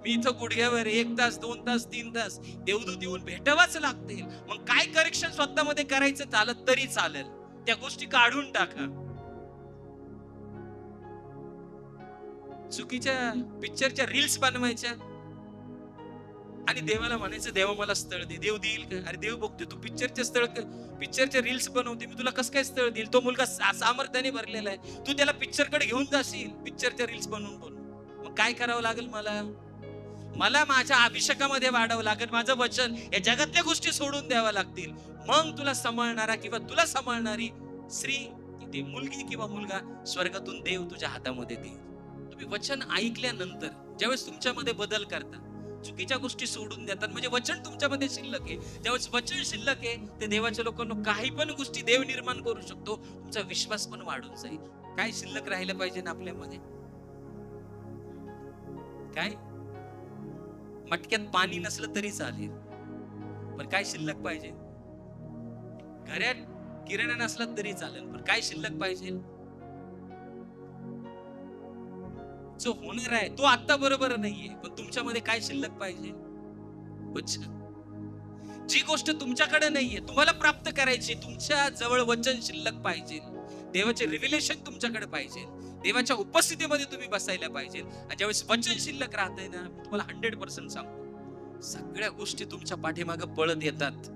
A: मी इथं गुडघ्यावर 1 तास 2 तास 3 तास देवदूत येऊन भेटावाच लागतील. मग काय करेक्शन स्वतःमध्ये करायचं चालत तरी चालेल, त्या गोष्टी काढून टाका. चुकीच्या पिक्चरच्या रील्स बनवायच्या आणि देवाला म्हणायचं देवा मला स्थळ दे. देव देईल का? अरे देव बघतोय तू पिक्चरच्या रील्स बनवते, मी तुला कसं काय स्थळ देईल? तो मुलगा सामर्थ्याने भरलेला आहे, तू त्याला पिक्चरकडे घेऊन जाशील पिक्चरच्या रील्स बनवून. मग काय करावं लागेल? मला माझ्या अभिषेकामध्ये वाढावं लागेल. माझं वचन, या जगातल्या गोष्टी सोडून द्याव्या लागतील. मग तुला सांभाळणारा किंवा तुला सांभाळणारी स्त्री, ती मुलगी किंवा मुलगा, स्वर्गातून देव तुझ्या हातामध्ये देईल. तुम्ही वचन ऐकल्यानंतर ज्यावेळेस तुमच्यामध्ये बदल करता, चुकीच्या गोष्टी सोडून देतात, म्हणजे वचन तुमच्यामध्ये शिल्लक आहे. ज्यावेळेस वचन शिल्लक आहे, ते देवाच्या लोकांना काही पण गोष्टी देव निर्माण करू शकतो. तुमचा विश्वास पण वाढून जाईल. काय शिल्लक राहिलं पाहिजे ना आपल्यामध्ये? काय? मटक्यात पाणी नसलं तरी चालेल, पण काय शिल्लक पाहिजे? घरात किराणा नसला तरी चालेल, पण काय शिल्लक पाहिजे? जो होणार आहे तो आता बरोबर नाहीये, पण तुमच्यामध्ये काय शिल्लक पाहिजे? वचन. जी गोष्ट तुमच्याकडे नाहीये, तुम्हाला प्राप्त करायची, तुमच्या जवळ वचन शिल्लक पाहिजे. देवाचे रिव्हिलेशन तुमच्याकडे पाहिजे. देवाच्या उपस्थितीमध्ये तुम्ही बसायला पाहिजे. आणि ज्यावेळेस वचन शिल्लक राहतंय ना, तुम्हाला 100% सांगतो, सगळ्या गोष्टी तुमच्या पाठीमागे पळत येतात.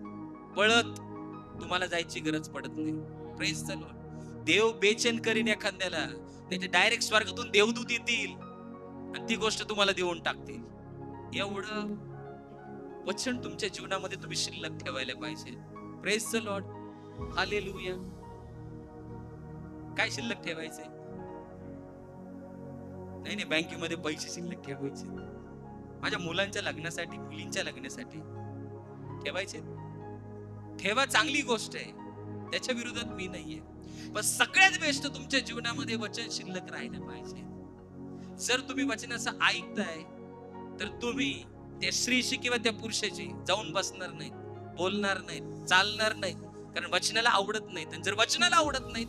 A: पळत तुम्हाला जायची गरज पडत नाही. Praise the Lord. देव बेचैन करीन एखाद्याला, त्याचे डायरेक्ट स्वर्गातून देवदूत येतील आणि ती गोष्ट तुम्हाला देऊन टाकतील. एवढं वचन तुमच्या जीवनामध्ये तुम्ही शिल्लक ठेवायला पाहिजे. Praise the lord. हालेलुया. काय शिल्लक ठेवायचंय? नाही, बँकेमध्ये पैसे शिल्लक ठेवायचे, माझ्या मुलांच्या लग्नासाठी, मुलींच्या लग्नासाठी ठेवायचे. ठेवा, चांगली गोष्ट आहे, त्याच्या विरोधात मी नाहीये, पण सगळ्यात बेस्ट तुमच्या जीवनामध्ये वचन शिल्लक राहिलं पाहिजे. जर तुम्ही वचनाचं ऐकताय तर तुम्ही त्या स्त्रीशी किंवा त्या पुरुषाशी जाऊन बसणार नाहीत, बोलणार नाहीत, चालणार नाहीत, कारण वचनाला आवडत नाहीत. आणि जर वचनाला आवडत नाहीत,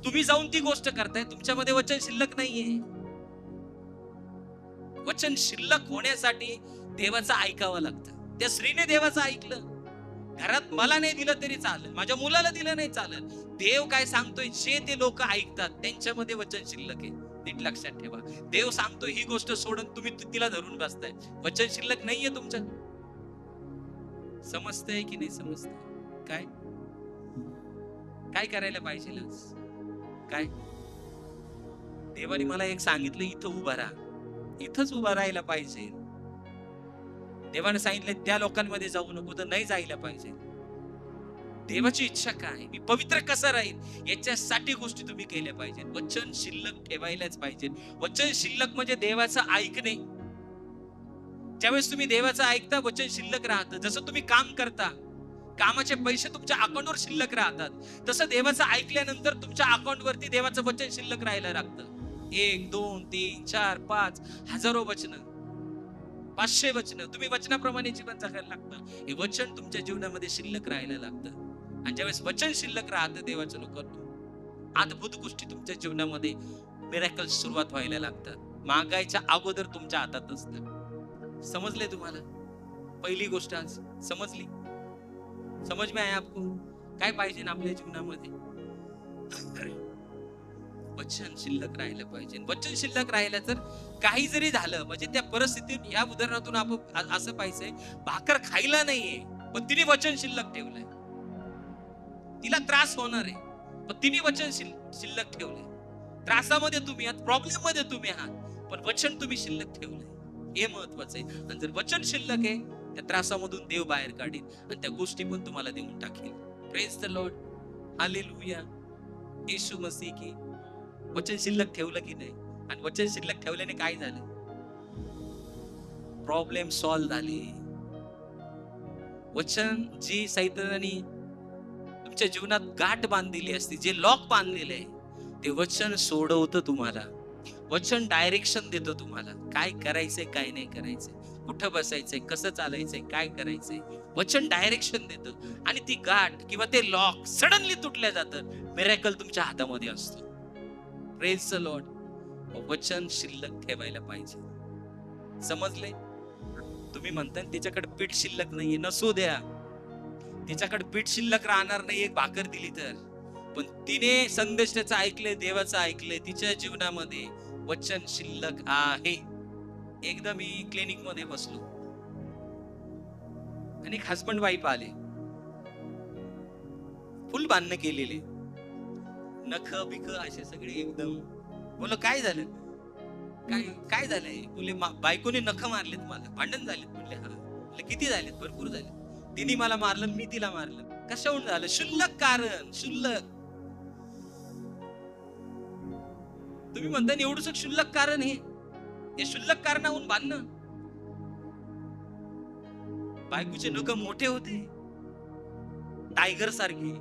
A: तुम्ही जाऊन ती गोष्ट करताय, तुमच्यामध्ये वचन शिल्लक नाहीये. वचन शिल्लक होण्यासाठी देवाचं ऐकावं लागतं. त्या स्त्रीने देवाचं ऐकलं. घरात मला नाही दिलं तरी चालेल, माझ्या मुलाला दिलं नाही चालेल, देव काय सांगतोय जे ते लोक ऐकतात त्यांच्यामध्ये वचन शिल्लक आहे. नीट लक्षात ठेवा. देव सांगतोय ही गोष्ट सोडून तुम्ही तिला धरून बसताय, वचन शिल्लक नाहीये तुमच्या. समजतंय की नाही समजतंय? काय करायला पाहिजे? काय देवाने मला एक सांगितलं, इथं उभा राहा, इथंच उभा राहायला पाहिजे. देवाने सांगितलं त्या लोकांमध्ये जाऊ नको, तर नाही जायला पाहिजे. देवाची इच्छा काय, मी पवित्र कसा राहील, याच्यासाठी गोष्टी तुम्ही केल्या पाहिजे. वचन शिल्लक ठेवायलाच पाहिजे. वचन शिल्लक म्हणजे देवाचं ऐकणे. ज्यावेळेस तुम्ही देवाचं ऐकता, वचन शिल्लक राहतं. जसं तुम्ही काम करता, कामाचे पैसे तुमच्या अकाउंटवर शिल्लक राहतात, तसं देवाचं ऐकल्यानंतर तुमच्या अकाउंटवरती देवाचं वचन शिल्लक राहायला लागतं. 1 2 3 4 5 हजारो वचन, 500 वचन, तुम्ही वचनाप्रमाणे जीवन जगायला लागतं. हे वचन तुमच्या जीवनामध्ये शिल्लक राहायला लागतं. आणि ज्यावेळेस वचन शिल्लक राहतं देवाच्या लोकांना, अद्भुत गोष्टी तुमच्या जीवनामध्ये मिरॅकल्स सुरुवात व्हायला लागतात. मागायच्या अगोदर तुमच्या हातात असतं. समजले तुम्हाला? पहिली गोष्ट आज समजली? समज में आया आपको? काय पाहिजे ना आपल्या जीवनामध्ये? वचन शिल्लक राहिलं पाहिजे. वचन शिल्लक राहिलं तर काही जरी झालं, म्हणजे त्या परिस्थितीत, या उदाहरणातून आपण असं पाहिजे, भाकर खायला नाहीये पण तिने वचन शिल्लक ठेवलंय. तिला त्रास होणार आहे पण तिने वचन शिल्लक ठेवलंय. त्रासामध्ये तुम्ही आहात, प्रॉब्लेम मध्ये तुम्ही आहात, पण वचन तुम्ही शिल्लक ठेवलंय, हे महत्वाचं आहे. आणि जर वचन शिल्लक आहे, त्या त्रासामधून देव बाहेर काढेल आणि त्या गोष्टी पण तुम्हाला देऊन टाकेल. Praise the lord, hallelujah. Yeshu Masih की वचन शिल्लक ठेवलं की नाही, आणि वचन शिल्लक ठेवल्याने काय झालं? प्रॉब्लेम सॉल्व्ह झाले. वचन जी सैतानाने तुमच्या जीवनात गाठ बांधलेली असते, जे लॉक बांधलेलं आहे, ते वचन सोडवतं तुम्हाला. वचन डायरेक्शन देतं तुम्हाला, काय करायचंय काय नाही करायचंय, कुठं बसायचंय, कसं चालायचंय, काय करायचंय. वचन डायरेक्शन देतं आणि ती गाठ किंवा ते लॉक सडनली तुटल्या जातं. मिरॅकल तुमच्या हातामध्ये असतो. Praise the Lord. वचन शिल्लक ठेवायला पाहिजे. समजले? तुम्ही म्हणता त्याच्याकडे पीठ शिल्लक नाहीये, नसू द्या. तिच्याकडे पीठ शिल्लक राहणार नाही एक भाकर दिली तर, पण तिने संदेश त्याचा ऐकले, देवाचं ऐकले, तिच्या जीवनामध्ये वचन शिल्लक आहे. एकदा मी क्लिनिक मध्ये बसलो आणि एक हसबंड वाईफ आले, फुल बांधणं केलेले, नख बिख असे सगळे एकदम. बोल काय झालं, काय काय झालंय? बोले बायकोने नख मारलेत मला, भांडण झालेत. म्हणले हा. म्हणले किती झालेत? भरपूर झाले. तिने मला मारलं, मी तिला मारलं. कशाहून झालं? शुल्लक कारण. शुल्लक. तुम्ही म्हणता एवढंच शुल्लक कारण हे शुल्लक कारणाहून बांधणं. बायकोचे नख मोठे होते, टायगर सारखे.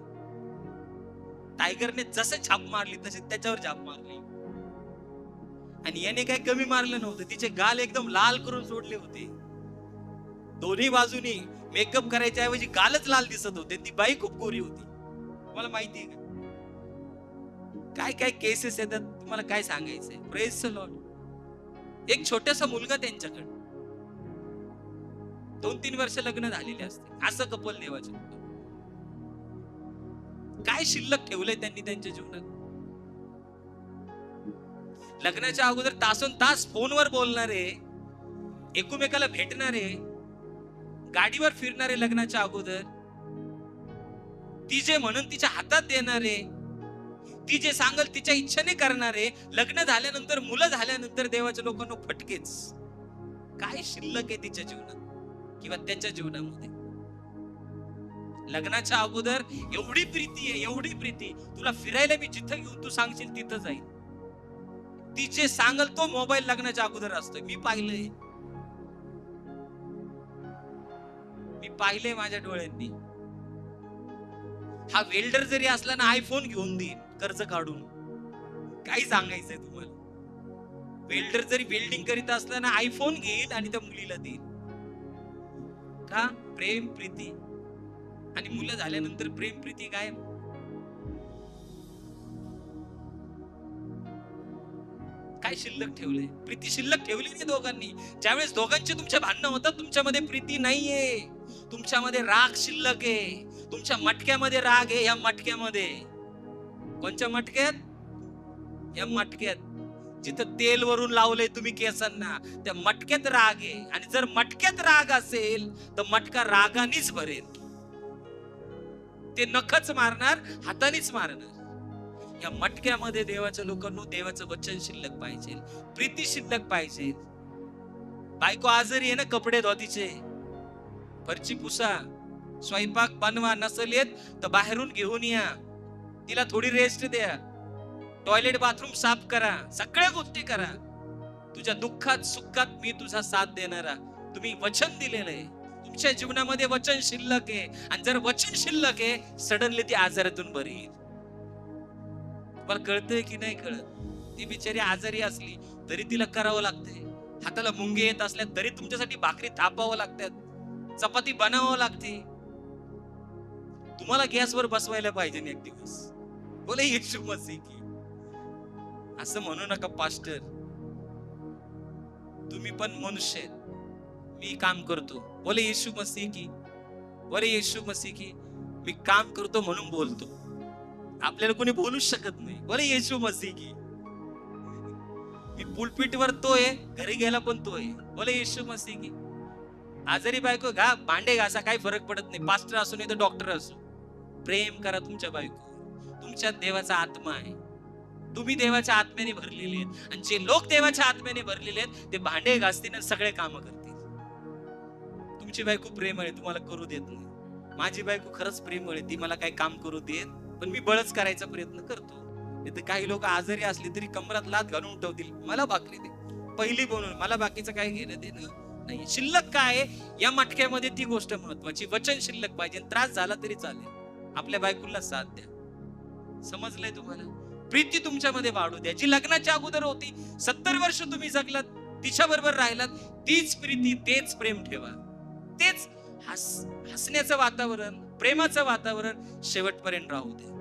A: टायगरने जसे छाप मारली तसे त्याच्यावर छाप मारली, आणि याने काय कमी मारलं नव्हतं. तिचे गाल एकदम लाल करून सोडले होते. दोन्ही बाजूनी मेकअप करायच्या ऐवजी गालच लाल दिसत होते. ती बाई खूप गोरी होती. तुम्हाला माहिती आहे का? काय काय केसेस येतात, तुम्हाला काय सांगायचंय. Praise the Lord. एक छोटासा मुलगा त्यांच्याकडे, 2-3 वर्ष लग्न झालेले असते, असं कपल देवाचे. काय शिल्लक ठेवलंय त्यांनी त्यांच्या जीवनात? लग्नाच्या अगोदर तासन तास फोनवर बोलणारे, एकमेकाला भेटणारे, गाडीवर फिरणारे लग्नाच्या अगोदर, ती जे म्हणून तिच्या हातात देणारे, ती जे सांगल तिच्या इच्छेने करणारे, लग्न झाल्यानंतर, मुलं झाल्यानंतर देवाच्या लोकांना फटकेच. काय शिल्लक आहे तिच्या जीवनात किंवा त्याच्या जीवनामध्ये? लग्नाच्या अगोदर एवढी प्रीती आहे, एवढी प्रीती, तुला फिरायला मी जिथं घेऊन तू सांगशील तिथं जाईल. ती जे सांगल तो मोबाईल लग्नाच्या अगोदर असतोय. मी पाहिलंय माझ्या डोळ्यांनी. हा वेल्डर जरी असला ना, आयफोन घेऊन देईल कर्ज काढून. काय सांगायचंय तुम्हाला? वेल्डर जरी वेल्डिंग करीत असला ना, आयफोन घेईल आणि त्या मुलीला देईल. का? प्रेम प्रीती. आणि मुलं झाल्यानंतर प्रेम प्रीती काय? काय शिल्लक ठेवले? प्रीती शिल्लक ठेवली नाही दोघांनी. ज्यावेळेस दोघांचे तुमच्या भांडणं होतात, तुमच्यामध्ये प्रीती नाहीये, तुमच्यामध्ये राग शिल्लक आहे. तुमच्या मटक्यामध्ये राग आहे. या मटक्यामध्ये, कोणत्या मटक्यात? या मटक्यात जिथं तेल वरून लावलंय तुम्ही केसांना, त्या मटक्यात राग आहे. आणि जर मटक्यात राग असेल तर मटका रागानेच भरेल. ते नखच मारणार, हातानेच मारणार. या मटक्यामध्ये देवाच्या लोकांना देवाचं वचन शिल्लक पाहिजे, प्रीती शिल्लक पाहिजे. बायको आजारी आहे ना, कपडे धोतीचे, फरची पुसा, स्वयंपाक बनवा, नसेल येत तर बाहेरून घेऊन या, तिला थोडी रेस्ट द्या, टॉयलेट बाथरूम साफ करा, सगळ्या गोष्टी करा. तुझ्या दुःखात सुखात मी तुझा साथ देणारा. तुम्ही वचन दिलेलं आहे, तुमच्या जीवनामध्ये वचन शिल्लक आहे. आणि जर वचन शिल्लक आहे, सडनली ती आजारातून बरी येईल. मला कळतंय की नाही कळत? ती बिचारी आजारी असली तरी तिला करावं लागते. हाताला मुंगे येत असल्या तरी तुमच्यासाठी भाकरी थापावं लागतात, चपाती बनवावं लागते. तुम्हाला गॅसवर बसवायला पाहिजे ना एक दिवस. बोले येशू मसीह की. असं म्हणू नका पास्टर, तुम्ही पण मनुष्य आहेत, मी काम करतो. बोले येशू मसीह की. बोले येशू मसीह की. मी काम करतो म्हणून बोलतो, आपल्याला कोणी बोलूच शकत नाही. बोले येशू मसीह की. मी पुलपीटवर तो आहे, घरी गेला पण तो आहे. बोले येशू मसीह की. आजारी बायको घा, भांडे घासा, काही फरक पडत नाही. पास्टर असो नाही तर डॉक्टर असो, प्रेम करा तुमच्या बायको. तुमच्यात देवाचा आत्मा आहे, तुम्ही देवाच्या आत्म्याने भरलेले आहेत. आणि जे लोक देवाच्या आत्म्याने भरलेले आहेत ते भांडे घासतील आणि सगळे काम करतील. तुमची बायको प्रेमळ आहे, तुम्हाला करू देत नाही. माझी बायको खरंच प्रेमळ आहे, ती मला काही काम करू देत, पण मी बळच करायचा प्रयत्न करतो. नाही तर काही लोक आजारी असले तरी कमरात लात घालून उठवतील, मला भाकरी दे पहिली बनवून, मला बाकीचं काही घेणं देणं नाही. शिल्लक काय या मटक्यामध्ये ती गोष्ट महत्वाची. वचन शिल्लक पाहिजे, त्रास झाला तरी चालेल, आपल्या बायकोला साथ द्या. समजलंय तुम्हाला? प्रीती तुमच्यामध्ये वाढू द्या. जी लग्नाच्या अगोदर होती, 70 वर्ष तुम्ही जगलात, तिच्या बरोबर राहिलात, तीच प्रीती, तेच प्रेम ठेवा. तेच हसण्याचं वातावरण, प्रेमाचं वातावरण शेवटपर्यंत राहू द्या.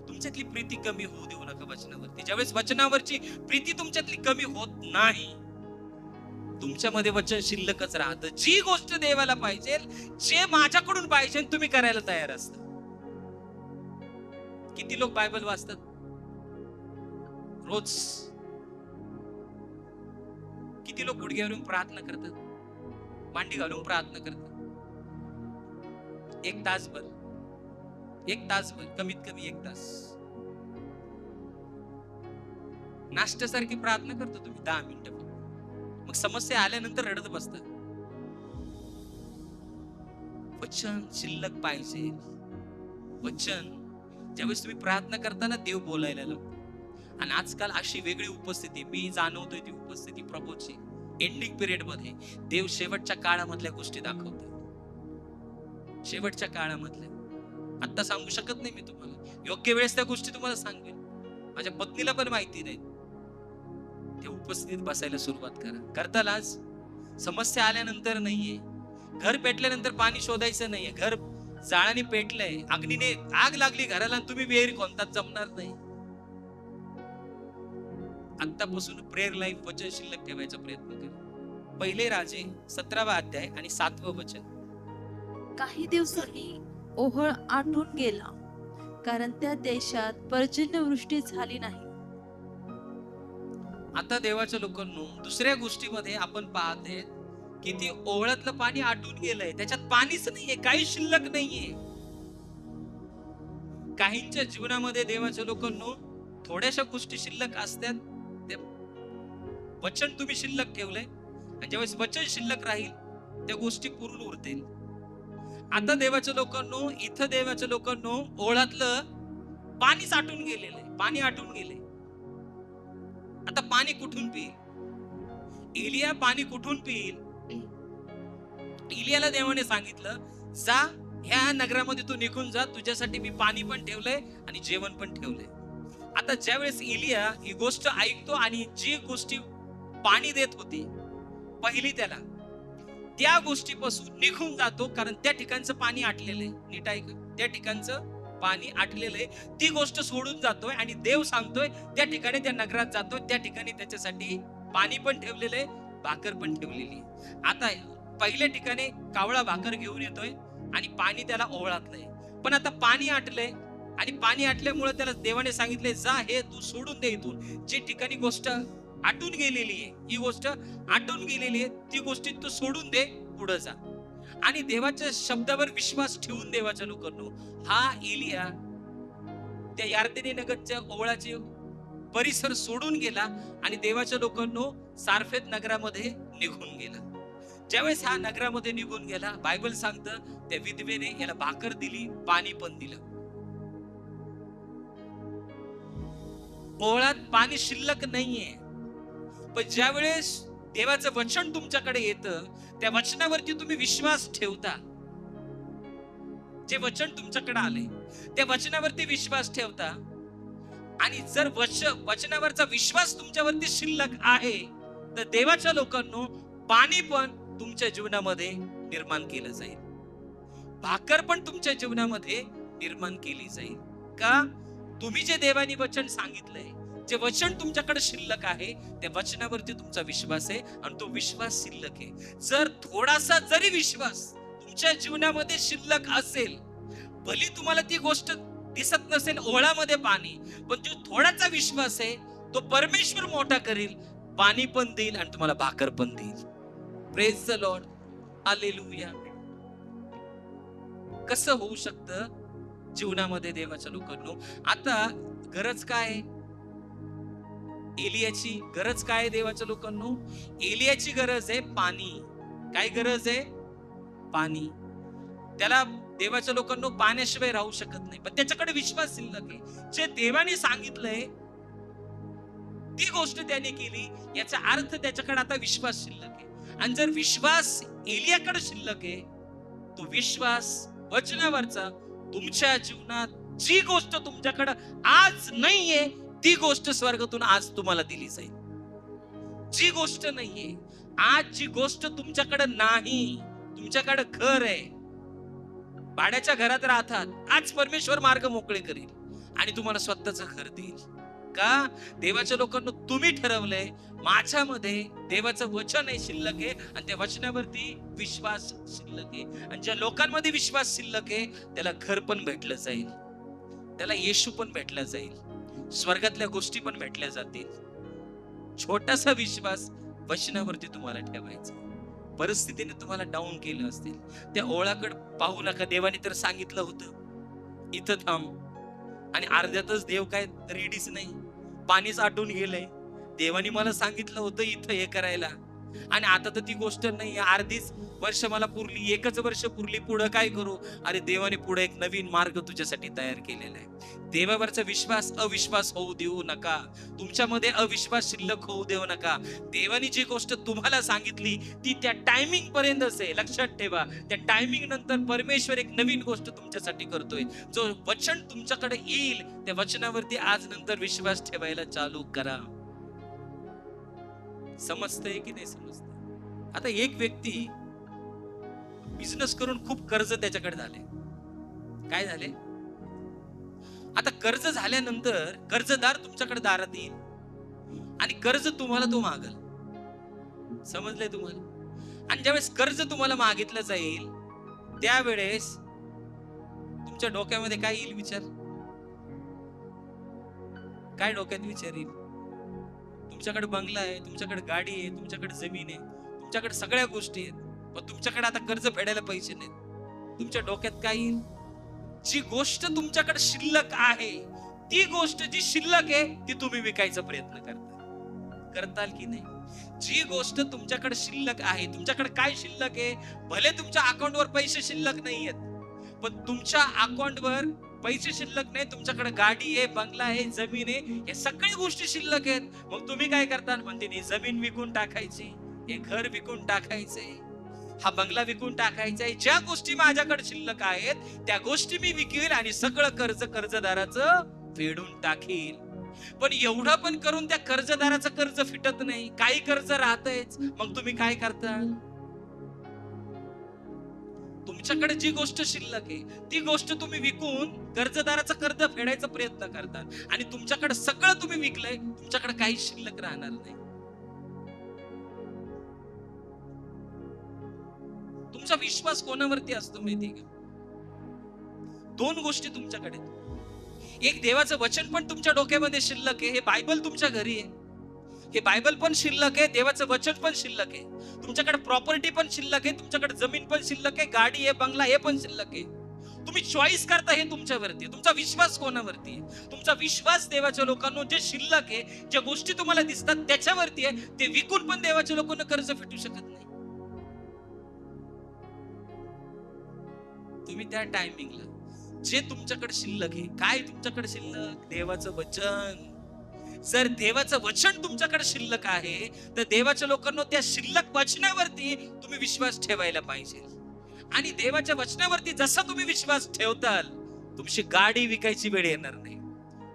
A: तुमच्यातली प्रीती कमी होऊ देऊ नका वचनावरती. ज्यावेळेस वचनावरची प्रीती तुमच्यातली कमी होत नाही, तुमच्यामध्ये वचन शिल्लकच राहतं. जी गोष्ट देवाला पाहिजे, जे माझ्याकडून पाहिजे, तुम्ही करायला तयार असता. किती लोक बायबल वाचतात रोज? किती लोक गुडघ्यावरून प्रार्थना करतात, मांडी घालून प्रार्थना करतात? एक तासभर, कमीत कमी 1 तास. नाश्त्यासारखी प्रार्थना करतो तुम्ही 10 मिनिटं. मग समस्या आल्यानंतर रडत बसतात. वचन शिल्लक पाहिजे. वचन ज्यावेळेस तुम्ही प्रार्थना करताना देव बोलायला लागतो. आणि आजकाल अशी वेगळी उपस्थिती मी जाणवतोय, ती उपस्थिती प्रभूची एंडिंग पिरियड मध्ये देव शेवटच्या काळामधल्या गोष्टी दाखवतात. शेवटच्या काळामधल्या आता सांगू शकत नाही मी तुम्हाला, योग्य वेळेस त्या गोष्टी तुम्हाला सांगेन. माझ्या पत्नीला पण माहिती नाही. ते उपस्थितीत बसायला सुरुवात करा. करताल आज? समस्या आल्यानंतर नाहीये, घर पेटल्यानंतर पाणी शोधायचं नाहीये. घर जाळाने पेटलंय, अग्नीने आग लागली घराला, आणि तुम्ही विहीर कोणताच जमणार नाही. आतापासून प्रेयर लाईफ, वचन शिल्लक ठेवायचा प्रयत्न करा. पहिले राजे 17वा अध्याय आणि 7वं वचन.
B: काही दिवसांनी ओहळ आटून गेला, कारण त्या देशात पर्जन्यवृष्टी झाली नाही.
A: आता देवाच्या लोकांनो, दुसऱ्या गोष्टीमध्ये आपण पाहते की ती ओहळातलं पाणी आटून गेलंय, त्याच्यात पाणीच नाहीये, काही शिल्लक नाहीये. काहींच्या जीवनामध्ये देवाच्या लोकांनो थोड्याशा गोष्टी शिल्लक असतात. ते वचन तुम्ही शिल्लक ठेवलंय, आणि ज्यावेळेस वचन शिल्लक राहील त्या गोष्टी पूर्ण उरतील. आता देवाच्या लोकांनो, इथं देवाच्या लोकांनो ओहळातलं पाणी साठून गेलेलं आहे, पाणी आटून गेले. आता पाणी कुठून पिईल? एलिया पाणी कुठून पिईल? एलियाला देवाने सांगितलं, जा ह्या नगरामध्ये तू निघून जा, तुझ्यासाठी मी पाणी पण ठेवलंय आणि जेवण पण ठेवलंय. आता ज्यावेळेस एलिया ही गोष्ट ऐकतो आणि जी गोष्टी पाणी देत होती पहिली, त्याला त्या गोष्टीपासून निघून जातो, कारण त्या ठिकाणचं पाणी आटलेलं आहे. नीट ऐका, त्या ठिकाणचं पाणी आटलेलं आहे. ती गोष्ट सोडून जातोय आणि देव सांगतोय त्या ठिकाणी, त्या नगरात जातोय, त्या ठिकाणी त्याच्यासाठी पाणी पण ठेवलेलं आहे, भाकर पण ठेवलेली आहे. आता पहिल्या ठिकाणी कावळा भाकर घेऊन येतोय आणि पाणी त्याला ओहळातलंय, पण आता पाणी आटलंय, आणि पाणी आटल्यामुळे त्याला देवाने सांगितले, जा हे तू सोडून दे इथून. जी ठिकाणी गोष्ट आटून गेलेली आहे, ही गोष्ट आटून गेलेली आहे, ती गोष्टी तू सोडून दे, पुढे जा. आणि देवाच्या शब्दावर विश्वास ठेवून देवाच्या लोकांनो, हा एलिया त्या यार्देनी नगरच्या ओहळाचे परिसर सोडून गेला आणि देवाच्या लोकांनो सारफेत नगरामध्ये निघून गेला. ज्यावेळेस हा नगरामध्ये निघून गेला, बायबल सांगतं त्या विधवेने याला भाकर दिली, पाणी पण दिलं. ओहळात पाणी शिल्लक नाहीये, पण ज्यावेळेस देवाचं वचन तुमच्याकडे येतं, त्या वचनावरती तुम्ही विश्वास ठेवता. जे वचन तुमच्याकडे आले त्या वचनावरती विश्वास ठेवता, आणि जर वचनावरचा विश्वास तुमच्यावरती शिल्लक आहे, तर देवाच्या लोकांनो पाणी पण तुमच्या जीवनामध्ये निर्माण केलं जाईल, भाकर पण तुमच्या जीवनामध्ये निर्माण केली जाईल. का? तुम्ही जे देवानी वचन सांगितलंय, जे वचन तुमच्याकडे शिल्लक आहे, त्या वचनावरती तुमचा विश्वास आहे आणि तो विश्वास शिल्लक आहे. जर थोडासा जरी विश्वास तुमच्या जीवनामध्ये शिल्लक असेल, भली तुम्हाला ती गोष्ट दिसत नसेल ओळामध्ये पाणी, पण जो थोडासा विश्वास आहे तो परमेश्वर मोठा करील, पाणी पण देईल आणि तुम्हाला भाकर पण देईल. Praise the lord, hallelujah. कसं होऊ शकतं जीवनामध्ये देवाच्या लोकांनो? आता गरज काय आहे? एलियाची गरज काय आहे देवाच्या लोकांनो? एलियाची गरज आहे पाणी. काय गरज आहे? पाणी. त्याला देवाच्या लोकांनो पाण्याशिवाय राहू शकत नाही, पण त्याच्याकडे विश्वास शिल्लक आहे. जे देवाने सांगितलंय ती गोष्ट त्याने केली, याचा अर्थ त्याच्याकडे आता विश्वास शिल्लक आहे. आणि जर विश्वास एलियाकडे शिल्लक आहे, तो विश्वास वचनावरचा तुमच्या जीवनात जी गोष्ट तुमच्याकडे आज नाहीये, ती गोष्ट स्वर्गातून आज तुम्हाला दिली जाईल. जी गोष्ट नाहीये आज, जी गोष्ट तुमच्याकडे नाही, तुमच्याकडे घर आहे, भाड्याच्या घरात राहतात, आज परमेश्वर मार्ग मोकळे करेल आणि तुम्हाला स्वतःचं घर देईल. का? देवाच्या लोकांना तुम्ही ठरवलंय माझ्यामध्ये देवाचं वचन आहे, शिल्लक आहे, आणि त्या वचनावरती विश्वास शिल्लक आहे. आणि ज्या लोकांमध्ये विश्वास शिल्लक आहे त्याला घर पण भेटलं जाईल, त्याला येशू पण भेटला जाईल, स्वर्गातल्या गोष्टी पण भेटल्या जातील. छोटासा विश्वास वचनावरती तुम्हाला ठेवायचा. परिस्थितीने तुम्हाला डाऊन केलं असतील, त्या ओळाकडे पाहू नका. देवाने तर सांगितलं होतं इथं थांब, आणि अर्ध्यातच देव काय रेडीच नाही, पाणीच आटून गेलंय. देवाने मला सांगितलं होतं इथं हे करायला, आणि आता तर ती गोष्ट नाही. अर्धीच वर्ष मला पुरली, एकच वर्ष पुरली, पुढे काय करू? अरे देवाने पुढे एक नवीन मार्ग तुझ्यासाठी तयार केलेला आहे. देवावरचा विश्वास अविश्वास होऊ देऊ नका. तुमच्यामध्ये अविश्वास शिल्लक होऊ देऊ नका. देवाने जी गोष्ट तुम्हाला सांगितली ती त्या टायमिंग पर्यंतच आहे. लक्षात ठेवा, त्या टायमिंग नंतर परमेश्वर एक नवीन गोष्ट तुमच्यासाठी करतोय. जो वचन तुमच्याकडे येईल त्या वचनावरती आज नंतर विश्वास ठेवायला चालू करा. समजतंय की नाही समजतंय? आता एक व्यक्ती बिझनेस करून खूप कर्ज त्याच्याकडे झाले. काय झाले? आता कर्ज झाल्यानंतर कर्जदार तुमच्याकडे दारात येईल आणि कर्ज तुम्हाला तो मागल. समजलंय तुम्हाला? आणि ज्यावेळेस कर्ज तुम्हाला मागितलं जाईल त्यावेळेस तुमच्या डोक्यामध्ये काय येईल विचार? काय डोक्यात विचार येईल? तुमच्याकडे बंगला आहे, तुमच्याकडे गाडी आहे, तुमच्याकडे जमीन आहे, तुमच्याकडे सगळ्या गोष्टी आहेत, पण तुमच्याकडे आता कर्ज फेडायला पैसे नाहीत. तुमच्या डोक्यात काय येईल? जी गोष्ट तुमच्याकडे शिल्लक आहे, ती गोष्ट जी शिल्लक आहे ती तुम्ही विकायचा प्रयत्न करताल की नाही? जी गोष्ट तुमच्याकडे शिल्लक आहे, तुमच्याकडे काय शिल्लक आहे? भले तुमच्या अकाउंटवर पैसे शिल्लक नाहीयेत, पण तुमच्या अकाउंटवर पैसे शिल्लक नाही, तुमच्याकडे गाडी आहे, बंगला आहे, जमीन आहे, हे सगळ्या गोष्टी शिल्लक आहेत. मग तुम्ही काय करता? म्हणते जमीन विकून टाकायची, हे घर विकून टाकायचे, हा बंगला विकून टाकायचा आहे. ज्या गोष्टी माझ्याकडे शिल्लक आहेत त्या गोष्टी मी विकेल आणि सगळं कर्ज कर्जदाराचं फेडून टाकील. पण एवढं पण करून त्या कर्जदाराचं कर्ज फिटत नाही, काही कर्ज राहतच. मग तुम्ही काय करता? तुमच्याकडे जी गोष्ट शिल्लक आहे ती गोष्ट तुम्ही विकून कर्जदाराचं कर्ज फेडायचा प्रयत्न करतात आणि तुमच्याकडे सगळं तुम्ही विकलंय, तुमच्याकडे काही शिल्लक राहणार नाही. तुमचा विश्वास कोणावरती असतो माहिती का? दोन गोष्टी तुमच्याकडे. एक देवाचं वचन पण तुमच्या डोक्यामध्ये शिल्लक आहे, हे बायबल तुमच्या घरी आहे, हे बायबल पण शिल्लक आहे, देवाचं वचन पण शिल्लक आहे. तुमच्याकडे प्रॉपर्टी पण शिल्लक आहे, तुमच्याकडे जमीन पण शिल्लक आहे, गाडी आहे, बंगला हे पण शिल्लक आहे. तुम्ही चॉईस करता, हे तुमच्यावरती आहे. तुमचा विश्वास कोणावरती आहे? तुमचा विश्वास देवाच्या लोकांना जे शिल्लक आहे, ज्या गोष्टी तुम्हाला दिसतात त्याच्यावरती आहे. ते विकून पण देवाच्या लोकांना कर्ज फेटू शकत नाही. तुम्ही त्या टायमिंगला जे तुमच्याकडे शिल्लक आहे, काय तुमच्याकडे शिल्लक? देवाचं वचन. जर देवाचं वचन तुमच्याकडे शिल्लक आहे तर देवाच्या लोकांना त्या शिल्लक वचनावरती तुम्ही विश्वास ठेवायला पाहिजे. आणि देवाच्या वचनावरती जसा तुम्ही विश्वास ठेवताल, तुमची गाडी विकायची वेळ येणार नाही,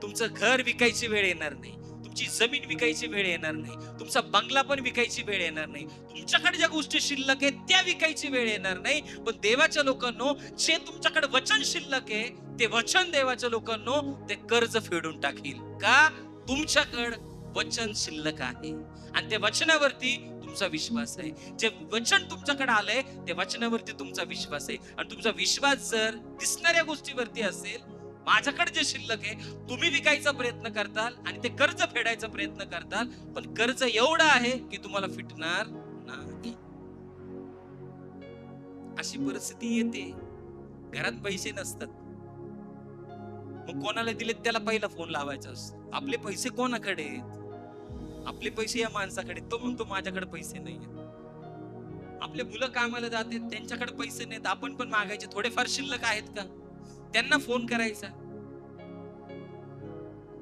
A: तुमचं घर विकायची वेळ येणार नाही, तुमची जमीन विकायची वेळ येणार नाही, तुमचा बंगला पण विकायची वेळ येणार नाही, तुमच्याकडे ज्या गोष्टी शिल्लक आहेत त्या विकायची वेळ येणार नाही. पण देवाच्या लोकांनो जे तुमच्याकडे वचन शिल्लक आहे ते वचन देवाच्या लोकांनो ते कर्ज फेडून टाकील. का? तुमच्याकडे वचन शिल्लक आहे आणि त्या वचनावरती तुमचा विश्वास आहे. जे वचन तुमच्याकडे आलंय त्या वचनावरती तुमचा विश्वास आहे. आणि तुमचा विश्वास जर दिसणाऱ्या गोष्टीवरती असेल, माझ्याकडे जे शिल्लक आहे, तुम्ही विकायचा प्रयत्न करताल आणि ते कर्ज फेडायचा प्रयत्न करताल, पण कर्ज एवढं आहे की तुम्हाला फिटणार नाही. अशी परिस्थिती येते. घरात पैसे नसतात, मग कोणाला दिलेत त्याला पहिला फोन लावायचा असतो. आपले पैसे कोणाकडे आहेत? आपले पैसे या माणसाकडे. तो म्हणतो माझ्याकडे पैसे नाहीये. आपले मुलं कामाला जातात, त्यांच्याकडे पैसे नाहीत. आपण पण मागायचे, थोडेफार शिल्लक आहेत का? त्यांना फोन करायचा.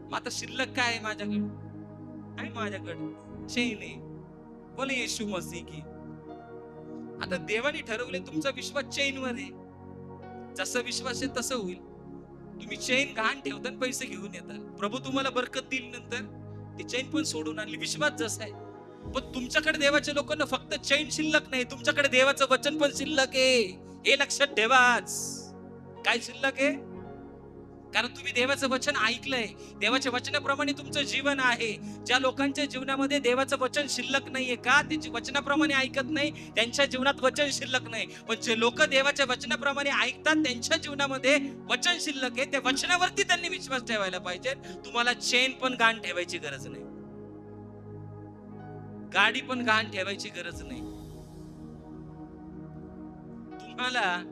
A: मग आता शिल्लक काय आहे माझ्याकडे? आहे माझ्याकडे चैन आहे. बोले येशू मसीह की. आता देवाने ठरवले तुमचा विश्वास चैनवर आहे. जसा विश्वास आहे तसं होईल. तुम्ही चैन घाण ठेवता आणि पैसे घेऊन येतात. प्रभू तुम्हाला बरकत देईल, नंतर ती चैन पण सोडून आणली. विश्वास जसा आहे. पण तुमच्याकडे देवाच्या लोकांना फक्त चैन शिल्लक नाही, तुमच्याकडे देवाचं वचन पण शिल्लक आहे. हे लक्षात ठेवाच. काय शिल्लक आहे? कारण तुम्ही देवाचं वचन ऐकलंय. देवाच्या वचनाप्रमाणे तुमचं जीवन आहे. ज्या लोकांच्या जीवनामध्ये देवाचं वचन शिल्लक नाहीये, का? ते वचनाप्रमाणे ऐकत नाही, त्यांच्या जीवनात वचन शिल्लक नाही. पण जे लोक देवाच्या वचनाप्रमाणे ऐकतात त्यांच्या जीवनामध्ये वचन शिल्लक आहे. त्या वचनावरती त्यांनी विश्वास ठेवायला पाहिजे. तुम्हाला चेन पण घाण ठेवायची गरज नाही, गाडी पण घाण ठेवायची गरज नाही. तुम्हाला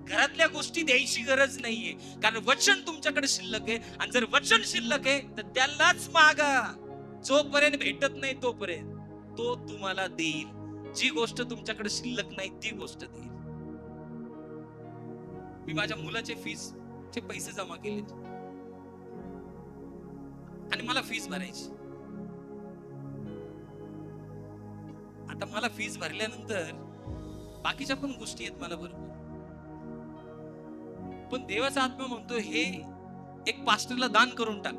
A: घरातल्या गोष्टी द्यायची गरज नाहीये, कारण वचन तुमच्याकडे शिल्लक आहे. आणि जर वचन शिल्लक आहे तर त्यालाच मागा. जोपर्यंत भेटत नाही तोपर्यंत तो तुम्हाला देईल. जी गोष्ट तुमच्याकडे शिल्लक नाही ती गोष्ट देईल. मी माझ्या मुलाचे फीसचे पैसे जमा केले आणि मला फीस भरायची. आता मला फीस भरल्यानंतर बाकीच्या पण गोष्टी आहेत मला बरोबर, पण देवाचा आत्मा म्हणतो हे एक पास्टरला दान करून टाक.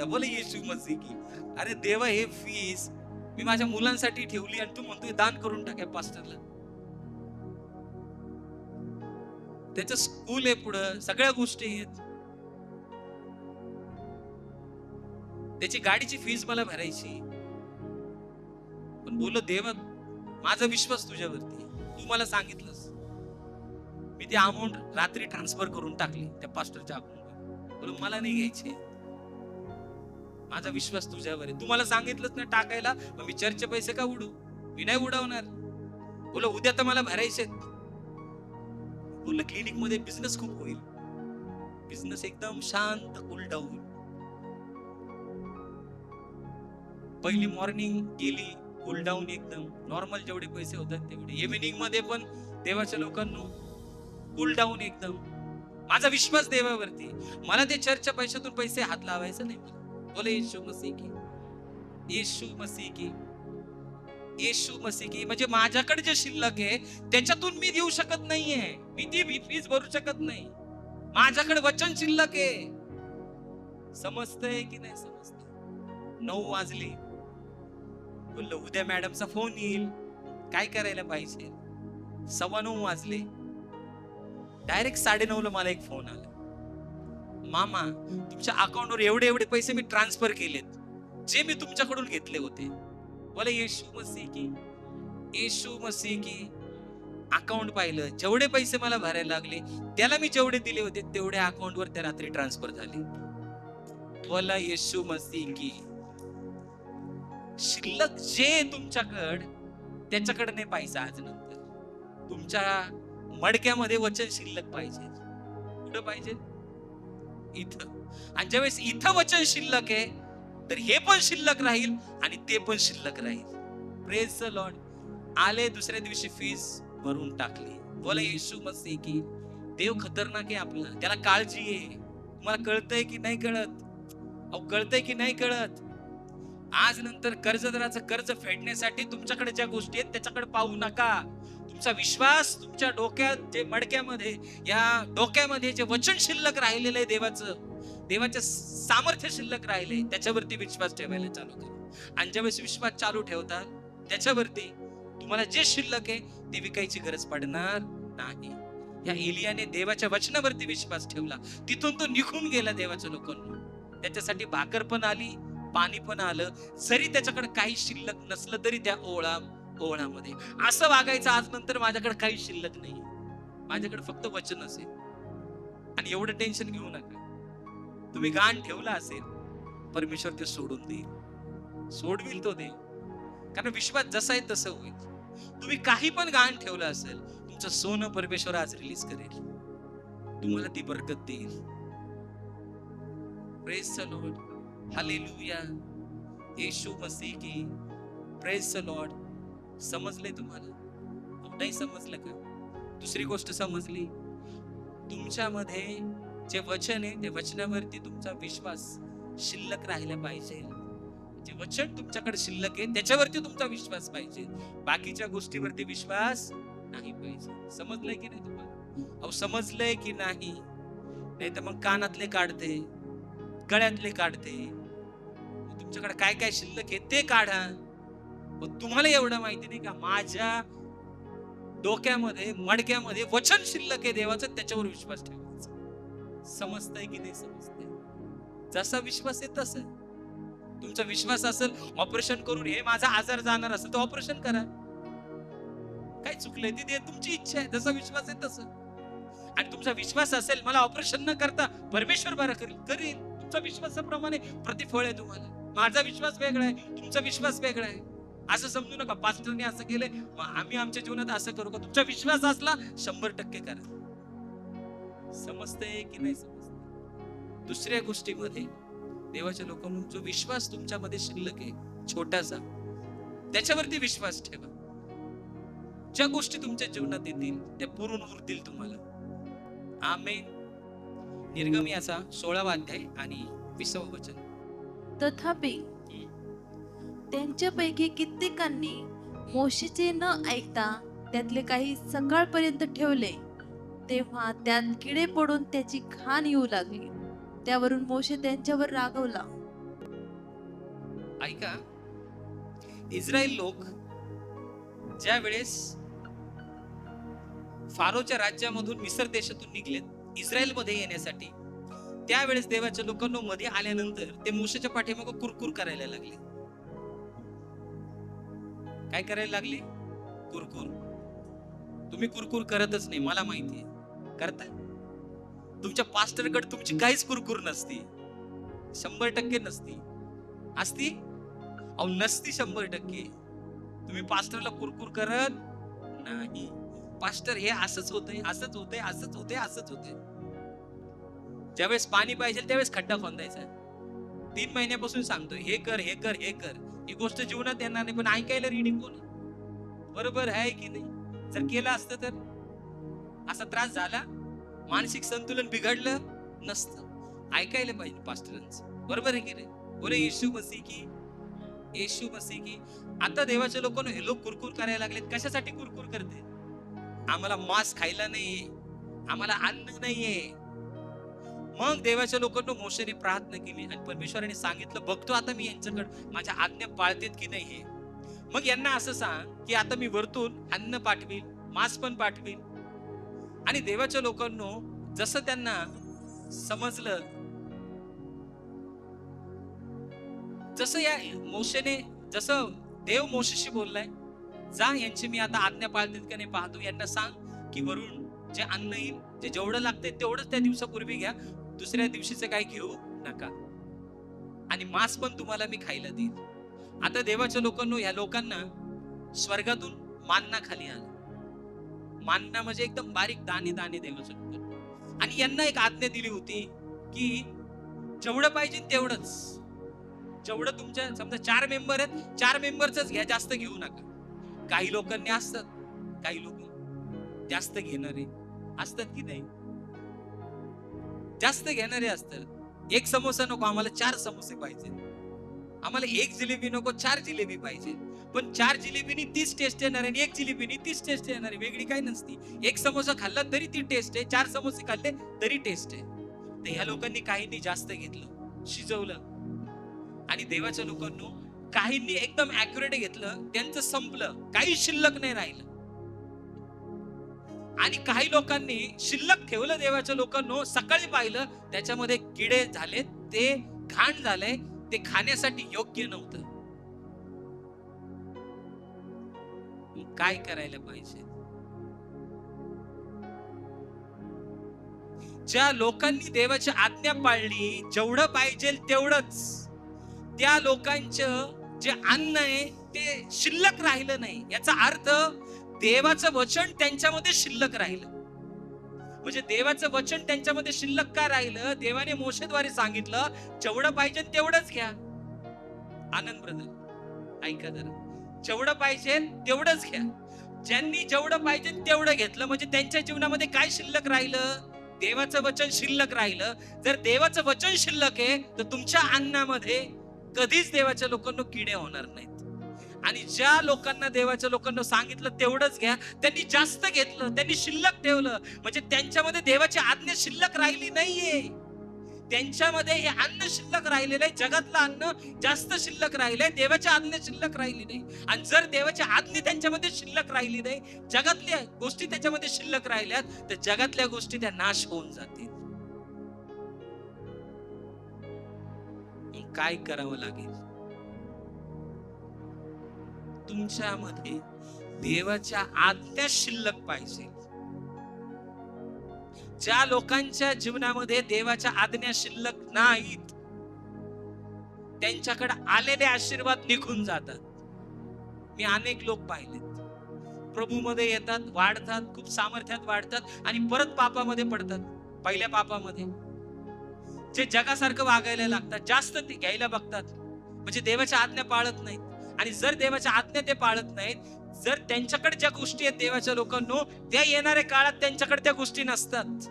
A: बोले येशू मसीह की. अरे देवा, हे फीस मी माझ्या मुलांसाठी ठेवली आणि तू म्हणतोय दान करून टाक पास्टरला. त्याचं स्कूल आहे, पुढं सगळ्या गोष्टी आहेत. त्याची गाडीची फीस मला भरायची. पण बोल देवा, माझा विश्वास तुझ्यावरती. तू मला सांगितलंस. मी ती अमाऊंट रात्री ट्रान्सफर करून टाकली त्या पास्टरच्या अकाउंटवर. बोल मला नाही घ्यायचे, माझा विश्वास तुझ्यावर आहे. तुम्हाला सांगितलंच ना टाकायला, मग मी चर्चचे पैसे का उडू? मी नाही उडवणार. बोल उद्या तर मला भरायचे. बोल क्लिनिक मध्ये बिझनेस खूप होईल. बिझनेस एकदम शांत कूल डाऊन. पहिली मॉर्निंग गेली कूल डाऊन, एकदम नॉर्मल जेवढे पैसे होतात तेवढे. इव्हिनिंग मध्ये पण देवाच्या लोकांना कूल डाऊन एकदम. माझा विश्वास देवावरती. मला ते चर्चच्या पैशातून पैसे हात लावायचं नाही. बोले येशू मसीह की, येशू मसीह की, येशू मसीह की. म्हणजे माझ्याकडे जे शिल्लक आहे त्याच्यातून मी देऊ शकत नाहीये. मी ती फीस भरू शकत नाही. माझ्याकडे वचन शिल्लक आहे. समजतंय की नाही समजतंय? 9 वाजले. बोललो उद्या मॅडमचा फोन येईल, काय करायला पाहिजे? 9:15 वाजले. डायरेक्ट 9:30 मला एक फोन आला. मामा, तुमच्या अकाउंटवर एवढे पैसे मी ट्रान्सफर केलेत, जे मी तुमच्याकडून घेतले होते. बोले येशू मसीह की, येशू मसीह की. अकाउंट पाहिलं, जेवढे पैसे मला भरायला लागले त्याला मी जेवढे दिले होते तेवढे अकाउंटवर त्या रात्री ट्रान्सफर झाले. बोला येशू मसीह की. शिल्लक जे तुमच्याकडे, त्याच्याकडे नाही पैसा. आज नंतर तुमच्या मडक्यामध्ये वचन शिल्लक पाहिजे. कुठं पाहिजे? इथं. आणि ज्यावेळेस इथं वचन शिल्लक आहे तर हे पण शिल्लक राहील आणि ते पण शिल्लक राहील. Praise the Lord. आले दुसऱ्या दिवशी फीस भरून टाकली. बोला येशू मसीह की. देव खतरनाक आहे आपला, त्याला काळजी आहे. तुम्हाला कळतंय की नाही कळत? अहो कळतंय की नाही कळत? आज नंतर कर्जदाराचं कर्ज फेडण्यासाठी तुमच्याकडे ज्या गोष्टी आहेत त्याच्याकडे पाहू नका. तुमचा विश्वास तुमच्या डोक्यात, जे मडक्यामध्ये, या डोक्यामध्ये जे वचन शिल्लक राहिलेलं आहे देवाचं सामर्थ्य शिल्लक राहिले, त्याच्यावरती विश्वास ठेवायला चालू करा. आणि ज्यावेळेस विश्वास चालू ठेवतात त्याच्यावरती तुम्हाला जे शिल्लक आहे ते विकायची गरज पडणार नाही. या एलियाने देवाच्या वचनावरती विश्वास ठेवला, तिथून तो निघून गेला देवाच्या लोकांना. त्याच्यासाठी भाकर पण आली, पाणी पण आलं. जरी त्याच्याकडे काही शिल्लक नसलं तरी त्या ओळामध्ये असं वागायचं, आज नंतर माझ्याकडे काही शिल्लक नाही, माझ्याकडे फक्त वचन असेल. आणि एवढं टेन्शन घेऊ नका. तुम्ही गाण ठेवला असेल, परमेश्वर ते सोडून देईल, सोडविल तो देव. कारण विश्वास जसा आहे तसं होईल. तुम्ही काही पण गाण ठेवलं असेल, तुमचं सोनं परमेश्वर आज रिलीज करेल, तुम्हाला ती बरकत देईल. Praise the lord, hallelujah, Yeshu Masih की. Praise the Lord. समजले तुम्हाला? नाही समजलं का? दुसरी गोष्ट समजली, तुमच्यामध्ये जे वचन आहे त्या वचनावरती तुमचा विश्वास शिल्लक राहिला पाहिजे. जे वचन तुमच्याकडे शिल्लक आहे त्याच्यावरती तुमचा विश्वास पाहिजे, बाकीच्या गोष्टीवरती विश्वास नाही पाहिजे. समजलंय की नाही तुम्हाला? अहो समजलंय की नाही? नाही तर मग कानातले काढते, गळ्यातले काढते, तुमच्याकडे काय काय शिल्लक आहे ते काढा. पण तुम्हाला एवढं माहिती नाही का, माझ्या डोक्यामध्ये मडक्यामध्ये वचन शिल्लक आहे देवाचं, त्याच्यावर विश्वास ठेवायचा. समजतंय की नाही समजतंय? जसा विश्वास आहे तसं. तुमचा विश्वास असेल ऑपरेशन करून हे माझा आजार जाणार असेल तर ऑपरेशन करा, काय चुकलंय ते तुमची इच्छा आहे. जसा विश्वास आहे तसं. आणि तुमचा विश्वास असेल मला ऑपरेशन न करता परमेश्वर बरा करील, तुमच्या विश्वासाप्रमाणे प्रतिफळ आहे तुम्हाला. माझा विश्वास वेगळा आहे, तुमचा विश्वास वेगळा आहे. असं समजू नका पास्टरने असं केलंय मग आम्ही आमच्या जीवनात असं करू का. तुमचा विश्वास असला 100% करा. समजतंय की नाही समजतंय? दुसऱ्या गोष्टीमध्ये देवाच्या लोकांना जो विश्वास तुमच्यामध्ये शिल्लक आहे छोटासा, त्याच्यावरती विश्वास ठेवा. ज्या गोष्टी तुमच्या जीवनात येतील त्या पुरून उरतील तुम्हाला. आमेन. निर्गमयाचा 16वा अध्याय आणि 20वे वचन.
B: तथापि त्यांच्यापैकी कित्येकांनी मोशेचे न ऐकता त्यातले काही सकाळपर्यंत ठेवले. तेव्हा त्यात किडे पडून त्याची घाण येऊ लागली. त्यावरून मोशे त्यांच्यावर रागवला.
A: ऐका, इस्रायल लोक ज्या वेळेस फारोच्या राज्यामधून मिस्र देशातून निघलेत इस्रायल मध्ये येण्यासाठी, त्यावेळेस देवाच्या लोकांना मध्ये आल्यानंतर ते मोशेच्या पाठीमागे कुरकुर करायला लागले. काय करायला लागले? कुरकुर. तुम्ही कुरकुर करतच नाही, मला माहितीये. करताय? तुमच्या पास्टरकडे तुमची काहीच कुरकुर नसती, 100% नसती. असती? अहो नसती 100%. तुम्ही पास्टरला कुरकुर करत नाही. पास्टर हे असंच होतंय, असंच होतंय, असंच होतंय, असंच होतंय. ज्यावेळेस पाणी पाहिजे त्यावेळेस खड्डा खोदायचा. 3 महिन्यापासून सांगतोय हे कर, हे कर, हे कर. ही गोष्ट जीवनात येणार नाही, पण ऐकायला रीडिंग कोण? बरोबर आहे की नाही? जर केलं असतं तर असा त्रास झाला, मानसिक संतुलन बिघडलं नसतं. ऐकायला पाहिजे पास्टरांचं. बरोबर आहे की नाही? बोले येशू मसीह की, येशू मसीह की. आता देवाच्या लोकांना हे लोक कुरकुर करायला लागलेत. कशासाठी कुरकुर करते? आम्हाला मांस खायला नाहीये, आम्हाला अन्न नाहीये. मग देवाच्या लोकांना मोशेने प्रार्थना केली आणि परमेश्वराने सांगितलं, बघतो आता मी यांच्याकडे माझ्या आज्ञा पाळतेत की नाही हे. मग यांना असं सांग की आता मी वरतून अन्न पाठवील, मांस पण पाठवील. आणि देवाच्या लोकांना जसं त्यांना समजलं, जसं या मोशेने, जसं देव मोशेशी बोललाय, जा यांची मी आता आज्ञा पाळतेत का नाही पाहतो. यांना सांग की वरून जे अन्न येईल, जे जेवढं लागते तेवढंच त्या दिवसापूर्वी घ्या, दुसऱ्या दिवशीचं काही घेऊ नका. आणि मांस पण तुम्हाला मी खायला देईल. आता देवाच्या लोकांना, या लोकांना स्वर्गातून मान्ना खाली आला. मान्ना म्हणजे एकदम बारीक दाणे दाणे देवाच्या लोकांना. आणि यांना एक आज्ञा दिली होती की जेवढं पाहिजे तेवढंच, जेवढं तुमच्या समजा 4 मेंबर आहेत, 4 मेंबरच घ्या, जास्त घेऊ नका. काही लोकांनी असतात, काही लोक जास्त घेणारे असतात की नाही? जास्त घेणारे असतात. 1 समोसा नको, आम्हाला 4 समोसे पाहिजे. आम्हाला 1 जिलेबी नको, 4 जिलेबी पाहिजे. पण 4 जिलेबीनी 30 टेस्ट येणार आणि 1 जिलेबीनी 30 टेस्ट येणार, वेगळी काय नसती. 1 समोसा खाल्ला तरी ती टेस्ट आहे, 4 समोसे खाल्ले तरी टेस्ट आहे. तर ह्या लोकांनी काहींनी जास्त घेतलं, शिजवलं. आणि देवाच्या लोकांना काहींनी एकदम ऍक्युरेट घेतलं, त्यांचं संपलं, काही शिल्लक नाही राहिलं. आणि काही लोकांनी शिल्लक ठेवलं देवाच्या लोकांनो, सकाळी पाहिलं त्याच्यामध्ये किडे झाले, ते घाण झालंय, ते खाण्यासाठी योग्य नव्हतं. काय करायला पाहिजे? ज्या लोकांनी देवाची आज्ञा पाळली, जेवढं पाहिजे तेवढंच, त्या लोकांचं जे अन्न आहे ते शिल्लक राहिलं नाही. याचा अर्थ देवाचं वचन त्यांच्यामध्ये शिल्लक राहिलं. म्हणजे देवाचं वचन त्यांच्यामध्ये शिल्लक का राहिलं? देवाने मोशेद्वारे सांगितलं, जेवढं पाहिजे तेवढंच घ्या. आनंद ब्रदर ऐका जरा, जेवढं पाहिजे तेवढंच घ्या. ज्यांनी जेवढं पाहिजे तेवढं घेतलं, म्हणजे त्यांच्या जीवनामध्ये काय शिल्लक राहिलं? देवाचं वचन शिल्लक राहिलं. जर देवाचं वचन शिल्लक आहे तर तुमच्या अन्नामध्ये कधीच देवाच्या लोकांना किडे होणार नाहीत. आणि ज्या लोकांना देवाच्या लोकांना सांगितलं तेवढंच घ्या, त्यांनी जास्त घेतलं, त्यांनी शिल्लक ठेवलं, म्हणजे त्यांच्यामध्ये देवाची आज्ञा शिल्लक राहिली नाहीये. त्यांच्यामध्ये हे अन्न शिल्लक राहिलेलं आहे, जगातलं अन्न जास्त शिल्लक राहिलंय, देवाची आज्ञा शिल्लक राहिली नाही. आणि जर देवाची आज्ञा त्यांच्यामध्ये शिल्लक राहिली नाही, जगातल्या गोष्टी त्याच्यामध्ये शिल्लक राहिल्यात, तर जगातल्या गोष्टी त्या नाश होऊन जातील. काय करावं लागेल? तुमच्यामध्ये देवाच्या आज्ञा शिल्लक पाहिजे. ज्या लोकांच्या जीवनामध्ये देवाच्या आज्ञा शिल्लक नाहीत, त्यांच्याकडे आलेले आशीर्वाद निघून जातात. मी अनेक लोक पाहिलेत, प्रभूमध्ये येतात, वाढतात, खूप सामर्थ्यात वाढतात आणि परत पापामध्ये पडतात. पहिल्या पापामध्ये जे जगासारखं वागायला लागतात, जास्त ते घ्यायला बघतात, म्हणजे देवाच्या आज्ञा पाळत नाहीत. आणि जर देवाच्या आज्ञा ते पाळत नाहीत, जर त्यांच्याकडे ज्या गोष्टी आहेत देवाच्या लोकांनो, त्या येणाऱ्या काळात त्यांच्याकडे त्या गोष्टी नसतात.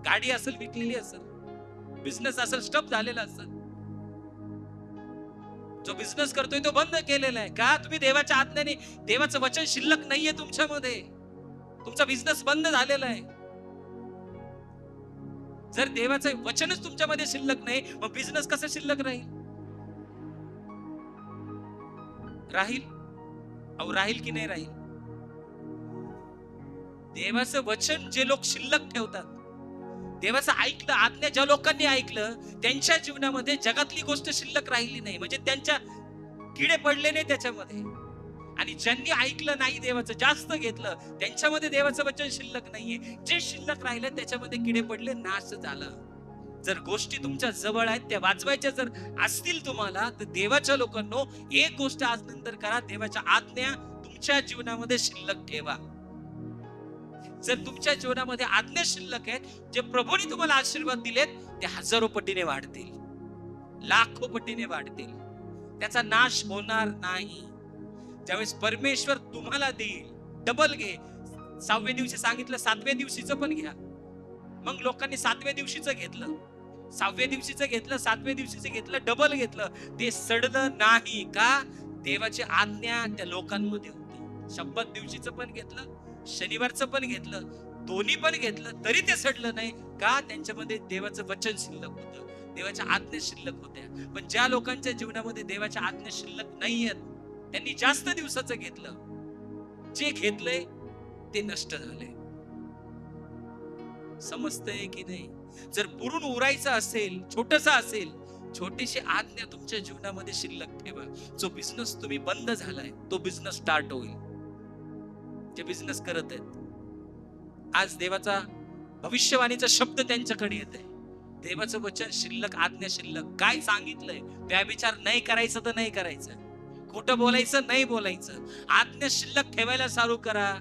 A: गाडी असेल विकलेली असेल, बिझनेस असेल स्टॉप झालेला असेल, जो बिझनेस करतोय तो बंद केलेला आहे. का? तुम्ही देवाच्या आज्ञाने, देवाचं वचन शिल्लक नाहीये तुमच्यामध्ये, तुमचा बिझनेस बंद झालेला आहे. जर देवाचं वचनच तुमच्यामध्ये शिल्लक नाही, मग बिझनेस कसं शिल्लक राहील? राहील? अहो राहील की नाही राहील? देवाचं वचन जे लोक शिल्लक ठेवतात, देवाचं ऐकलं, आज्ञा ज्या लोकांनी ऐकलं, त्यांच्या जीवनामध्ये जगातली गोष्ट शिल्लक राहिली नाही, म्हणजे त्यांच्या किडे पडले नाही त्याच्यामध्ये. आणि ज्यांनी ऐकलं नाही, देवाचं जास्त घेतलं, त्यांच्यामध्ये देवाचं वचन शिल्लक नाहीये. जे शिल्लक राहिलं त्याच्यामध्ये किडे पडले, नाश झाला. जर गोष्टी तुमच्या जवळ आहेत, त्या वाचवायच्या जर असतील तुम्हाला, तर देवाच्या लोकांनो एक गोष्ट आज नंतर करा, देवाच्या आज्ञा तुमच्या जीवनामध्ये शिल्लक ठेवा. जर तुमच्या जीवनामध्ये आज्ञा शिल्लक आहेत, जे प्रभूने तुम्हाला आशीर्वाद दिलेत, ते हजारो पटीने वाढतील, लाखो पटीने वाढतील, त्याचा नाश होणार नाही. ज्यावेळेस परमेश्वर तुम्हाला देईल, डबल घे. 6व्या दिवशी सांगितलं, 7व्या दिवशीचं पण घ्या. मग लोकांनी 7व्या दिवशीचं घेतलं, 6व्या दिवशीचं घेतलं, 7व्या दिवशीचं घेतलं, डबल घेतलं, ते सडलं नाही. का? देवाची आज्ञा त्या लोकांमध्ये होती. शब्बत दिवशीचं पण घेतलं, शनिवारचं पण घेतलं, दोन्ही पण घेतलं, तरी ते सडलं नाही. का? त्यांच्यामध्ये देवाचं वचन शिल्लक होतं, देवाच्या आज्ञा शिल्लक होत्या. पण ज्या लोकांच्या जीवनामध्ये देवाच्या आज्ञा शिल्लक नाहीयेत, त्यांनी जास्त दिवसाचं घेतलं, जे घेतलंय ते नष्ट झालंय. समजतंय की नाही? जर पुरून उरायचं असेल, छोटस असेल, छोटीशी आज्ञा तुमच्या जीवनामध्ये शिल्लक ठेवा. जो बिझनेस तुम्ही बंद झालाय, तो बिझनेस स्टार्ट होईल. जे बिझनेस करत आहेत, आज देवाचा भविष्यवाणीचा शब्द त्यांच्याकडे येत आहे. देवाचं वचन शिल्लक, आज्ञा शिल्लक. काय सांगितलंय? व्यभिचार नाही करायचं तर नाही करायचं, खोटं बोलायचं नाही बोलायचं, आज्ञा शिल्लक ठेवायला चालू करा.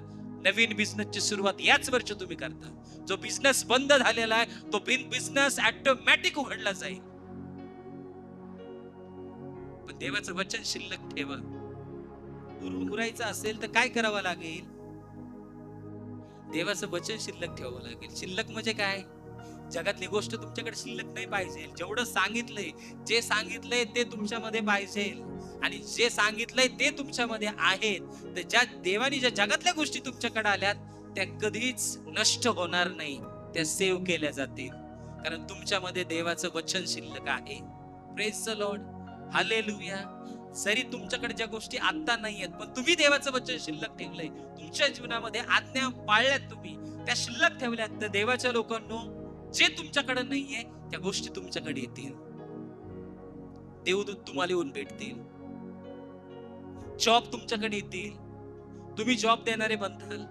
A: नवीन बिझनेसची सुरुवात याच वर्षी तुम्ही करता. जो बिझनेस बंद झालेला आहे, तो बिझनेस ऑटोमॅटिक उघडला जाईल. पण देवाचं वचन शिल्लक ठेवा. उरायचं असेल तर काय करावं लागेल? देवाचं वचन शिल्लक ठेवावं लागेल. शिल्लक म्हणजे काय? जगातली गोष्ट तुमच्याकडे शिल्लक नाही पाहिजे. जेवढं सांगितलंय, जे सांगितलंय ते तुमच्यामध्ये पाहिजे. आणि जे सांगितलंय ते तुमच्यामध्ये आहेत, तर ज्या देवानी ज्या जगातल्या गोष्टी तुमच्याकडे आल्यात, त्या कधीच नष्ट होणार नाही, त्या सेव्ह केल्या जातील. कारण तुमच्यामध्ये देवाचं वचन शिल्लक आहे. Praise the lord, hallelujah. जरी तुमच्याकडे ज्या गोष्टी आता नाही आहेत, पण तुम्ही देवाचं वचन शिल्लक ठेवलंय, तुमच्या जीवनामध्ये आज्ञा पाळल्यात, तुम्ही त्या शिल्लक ठेवल्यात, तर देवाच्या लोकांनो, जे तुमच्याकडे नाहीये त्या गोष्टी तुमच्याकडे येतील. देवदूत तुम्हाला येऊन भेटतील, जॉब तुमच्याकडे येतील, तुम्ही जॉब देणारे बनताल,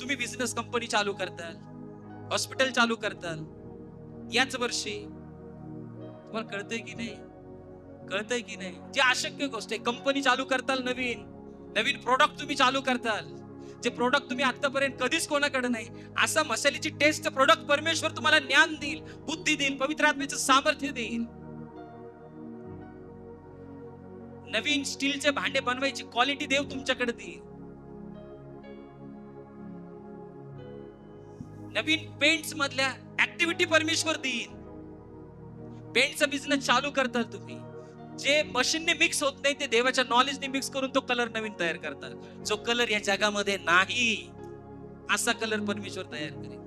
A: तुम्ही बिझनेस कंपनी चालू करताल, हॉस्पिटल चालू करताल. याच वर्षी तुम्हाला कळतंय की नाही, कळतंय की नाही, जे अशक्य गोष्ट आहे, कंपनी चालू करताल, नवीन नवीन प्रोडक्ट तुम्ही चालू करताल, जे प्रोडक्ट तुम्ही आतापर्यंत कधीच कोणाकडे नाही, असा मसाल्याची टेस्ट प्रोडक्ट परमेश्वर तुम्हाला ज्ञान देईल, बुद्धी देईल, पवित्र आत्म्याचं सामर्थ्य देईल. नवीन स्टीलचे भांडे बनवायची क्वालिटी देव तुमच्याकडे देईल. नवीन पेंट्स मधल्या ऍक्टिव्हिटी परमेश्वर देईल. पेंटचा बिझनेस चालू करताल तुम्ही, जे मशीनने मिक्स होत नाही ते देवाच्या नॉलेजने मिक्स करून तो कलर नवीन तयार करतात, जो कलर या जगामध्ये नाही असा कलर परमेश्वर तयार करेल.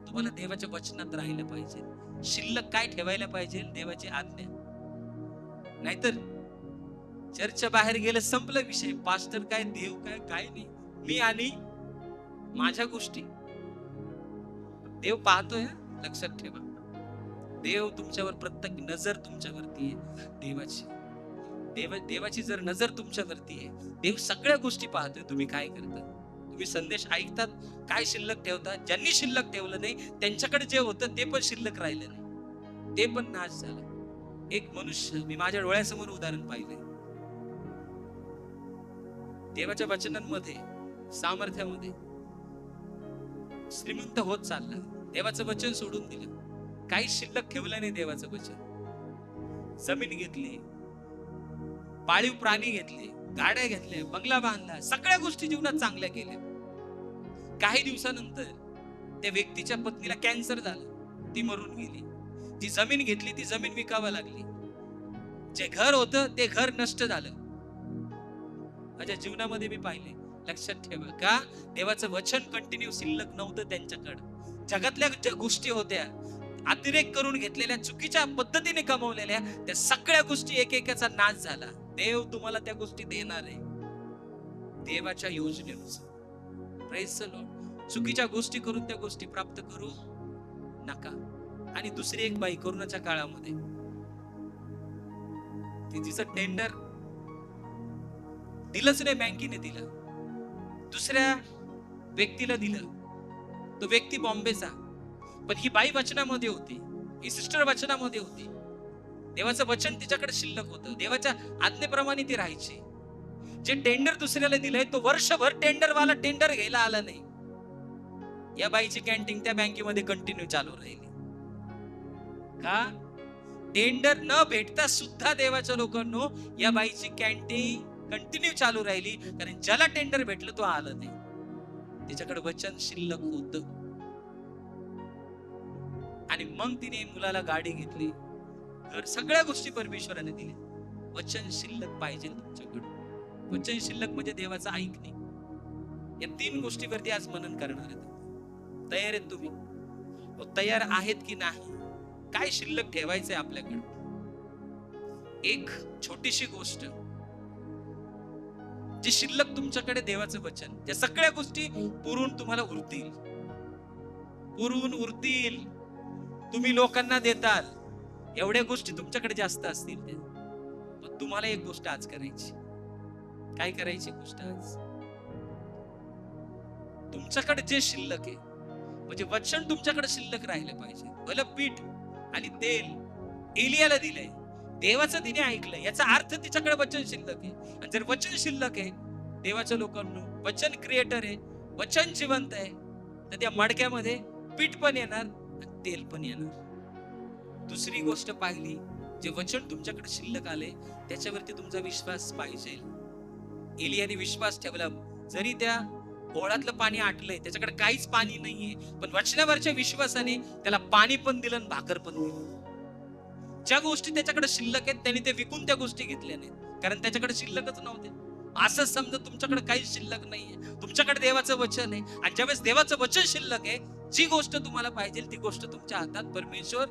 A: तुम्हाला देवाच्या वचनात राहिलं पाहिजे, शिल्लक काय ठेवायला पाहिजे, देवाची आज्ञा. नाहीतर चर्चच्या बाहेर गेलं, संपलं विषय, पास्टर काय, देव काय, काय नाही, मी आणि माझ्या गोष्टी. देव पाहतोय, लक्षात ठेवा. देव तुमच्यावर, प्रत्येक नजर तुमच्यावरती आहे देवाची. देवाची जर नजर तुमच्यावरती आहे, देव सगळ्या गोष्टी पाहतोय. तुम्ही काय करता, तुम्ही संदेश ऐकतात, काय शिल्लक ठेवतात. ज्यांनी शिल्लक ठेवलं नाही त्यांच्याकडे जे होतं ते पण शिल्लक राहिलं नाही, ते पण नाश झालं. एक मनुष्य मी माझ्या डोळ्यासमोर उदाहरण पाहिलंय. देवाच्या वचनांमध्ये, सामर्थ्यामध्ये श्रीमंत होत चालला, देवाचं वचन सोडून दिलं, काही शिल्लक ठेवलं नाही. देवाचं वचन, जमीन घेतली, पाळीव प्राणी घेतले, गाड्या घेतल्या, बंगला बांधला, सगळ्या गोष्टी जीवनात चांगल्या केल्या. काही दिवसानंतर त्या व्यक्तीच्या पत्नीला कॅन्सर झाला, ती मरून गेली. जी जमीन घेतली ती जमीन विकावा लागली. जे घर होतं ते घर नष्ट झालं. माझ्या जीवनामध्ये मी पाहिले, लक्षात ठेवा, का देवाचं वचन कंटिन्यू शिल्लक नव्हतं त्यांच्याकडे. जगातल्या ज्या गोष्टी होत्या, अतिरेक करून घेतलेल्या, चुकीच्या पद्धतीने कमवलेल्या, त्या सगळ्या गोष्टी एकेकाचा नाश झाला. देव तुम्हाला त्या गोष्टी देणार आहे देवाच्या योजनेनुसार. Praise the Lord. चुकीच्या गोष्टी करून त्या गोष्टी प्राप्त करू नका. आणि दुसरी एक बाई कोरोनाच्या काळामध्ये, तिचं टेंडर दिलंच नाही, बँकेने दिलं, दुसऱ्या व्यक्तीला दिलं. तो व्यक्ती बॉम्बेचा, पण ही बाई वचनामध्ये होती, ही सिस्टर वचनामध्ये होती. देवाचं वचन तिच्याकडे शिल्लक होतं, देवाच्या आज्ञेप्रमाणे ती राहायची. जे टेंडर दुसऱ्याला दिलंय, तो वर्षभर टेंडरवाला टेंडर घ्यायला आला नाही. या बाईची कॅन्टीन त्या बँकेमध्ये कंटिन्यू चालू राहिली. का? टेंडर न भेटता सुद्धा देवाच्या लोकांनो, या बाईची कॅन्टीन कंटिन्यू चालू राहिली, कारण ज्याला टेंडर भेटलं तो आला नाही. तिच्याकडे वचन शिल्लक होत. आणि मग तिने मुलाला गाडी घेतली, घर, सगळ्या गोष्टी परमेश्वराने दिल्या. वचन शिल्लक पाहिजे तुमच्याकडे. वचन शिल्लक म्हणजे देवाचं ऐकणे. या 3 गोष्टीवरती आज मनन करणार आहेत. तयार आहेत तुम्ही? तयार आहेत की नाही? काय शिल्लक ठेवायचंय आपल्याकडे? एक छोटीशी गोष्ट जी शिल्लक तुमच्याकडे, देवाचं वचन, त्या सगळ्या गोष्टी पुरून तुम्हाला उरतील, पुरून उरतील. तुम्ही लोकांना देताल, एवढ्या गोष्टी तुमच्याकडे जास्त असतील, पण तुम्हाला एक गोष्ट आज करायची. काय करायची गोष्ट आज? तुमच्याकडे जे शिल्लक आहे, म्हणजे वचन तुमच्याकडे शिल्लक राहिलं पाहिजे. भलं पीठ आणि तेल एलियाला दिलंय, देवाचं तिने ऐकलंय, याचा अर्थ तिच्याकडे वचन शिल्लक आहे. आणि जर वचन शिल्लक आहे, देवाच्या लोकांना, वचन क्रिएटर आहे, वचन जिवंत आहे, तर त्या मडक्यामध्ये पीठ पण येणार आणि तेल पण येणार. दुसरी गोष्ट पाहिली, जे वचन तुमच्याकडे शिल्लक आले त्याच्यावरती तुमचा विश्वास पाहिजे. एलियाने विश्वास ठेवला, जरी त्या ओळातलं पाणी आटलंय, त्याच्याकडे काहीच पाणी नाहीये, पण वचनावरच्या विश्वासाने त्याला पाणी पण दिलं आणि भाकर पण दिली. ज्या गोष्टी त्याच्याकडे शिल्लक आहेत त्याने ते विकून त्या गोष्टी घेतल्या नाहीत, कारण त्याच्याकडे शिल्लकच नव्हते. असं समजा तुमच्याकडे काहीच शिल्लक नाहीये, तुमच्याकडे देवाचं वचन आहे. आणि ज्यावेळेस देवाचं वचन शिल्लक आहे, जी गोष्ट तुम्हाला पाहिजे ती गोष्ट तुमच्या हातात परमेश्वर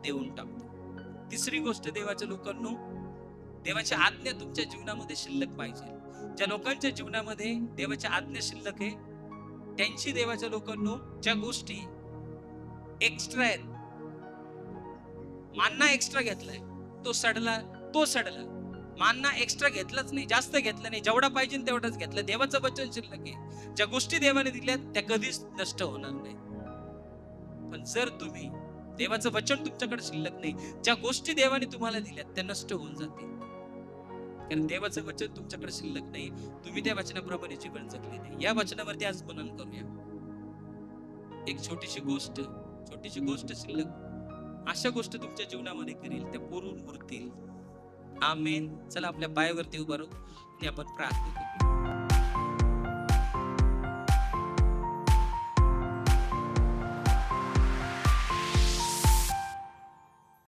A: देऊन टाकतो. तिसरी गोष्ट देवाच्या लोकांनो, देवाची आज्ञा तुमच्या जीवनामध्ये शिल्लक पाहिजे. ज्या लोकांच्या जीवनामध्ये देवाची आज्ञा शिल्लक आहे, त्यांची देवाच्या लोकांनो ज्या गोष्टी एक्स्ट्रा आहेत, मान्ना एक्स्ट्रा घेतलाय, तो सडला. मान्ना एक्स्ट्रा घेतलाच नाही, जास्त घेतला नाही, जेवढा पाहिजे तेवढाच घेतला. देवाचं वचन शिल्लक आहे. ज्या गोष्टी देवाने दिल्यात त्या कधीच नष्ट होणार नाही. पण जर तुम्ही देवाचं वचन तुमच्याकडे शिल्लक नाही, ज्या गोष्टी देवाने तुम्हाला दिल्यात त्या नष्ट होऊन जातील. कारण देवाचं वचन तुमच्याकडे शिल्लक नाही, तुम्ही त्या वचनाप्रमाणे जीवन जगले नाही. या वचनावरती आज मनन करूया. एक छोटीशी गोष्ट शिल्लक अशा गोष्टी तुमच्या जीवनामध्ये करेल त्या पूर्ण उरतील. आमेन. चला आपल्या पायावरती उभा राहू आणि आपण प्रार्थना करू.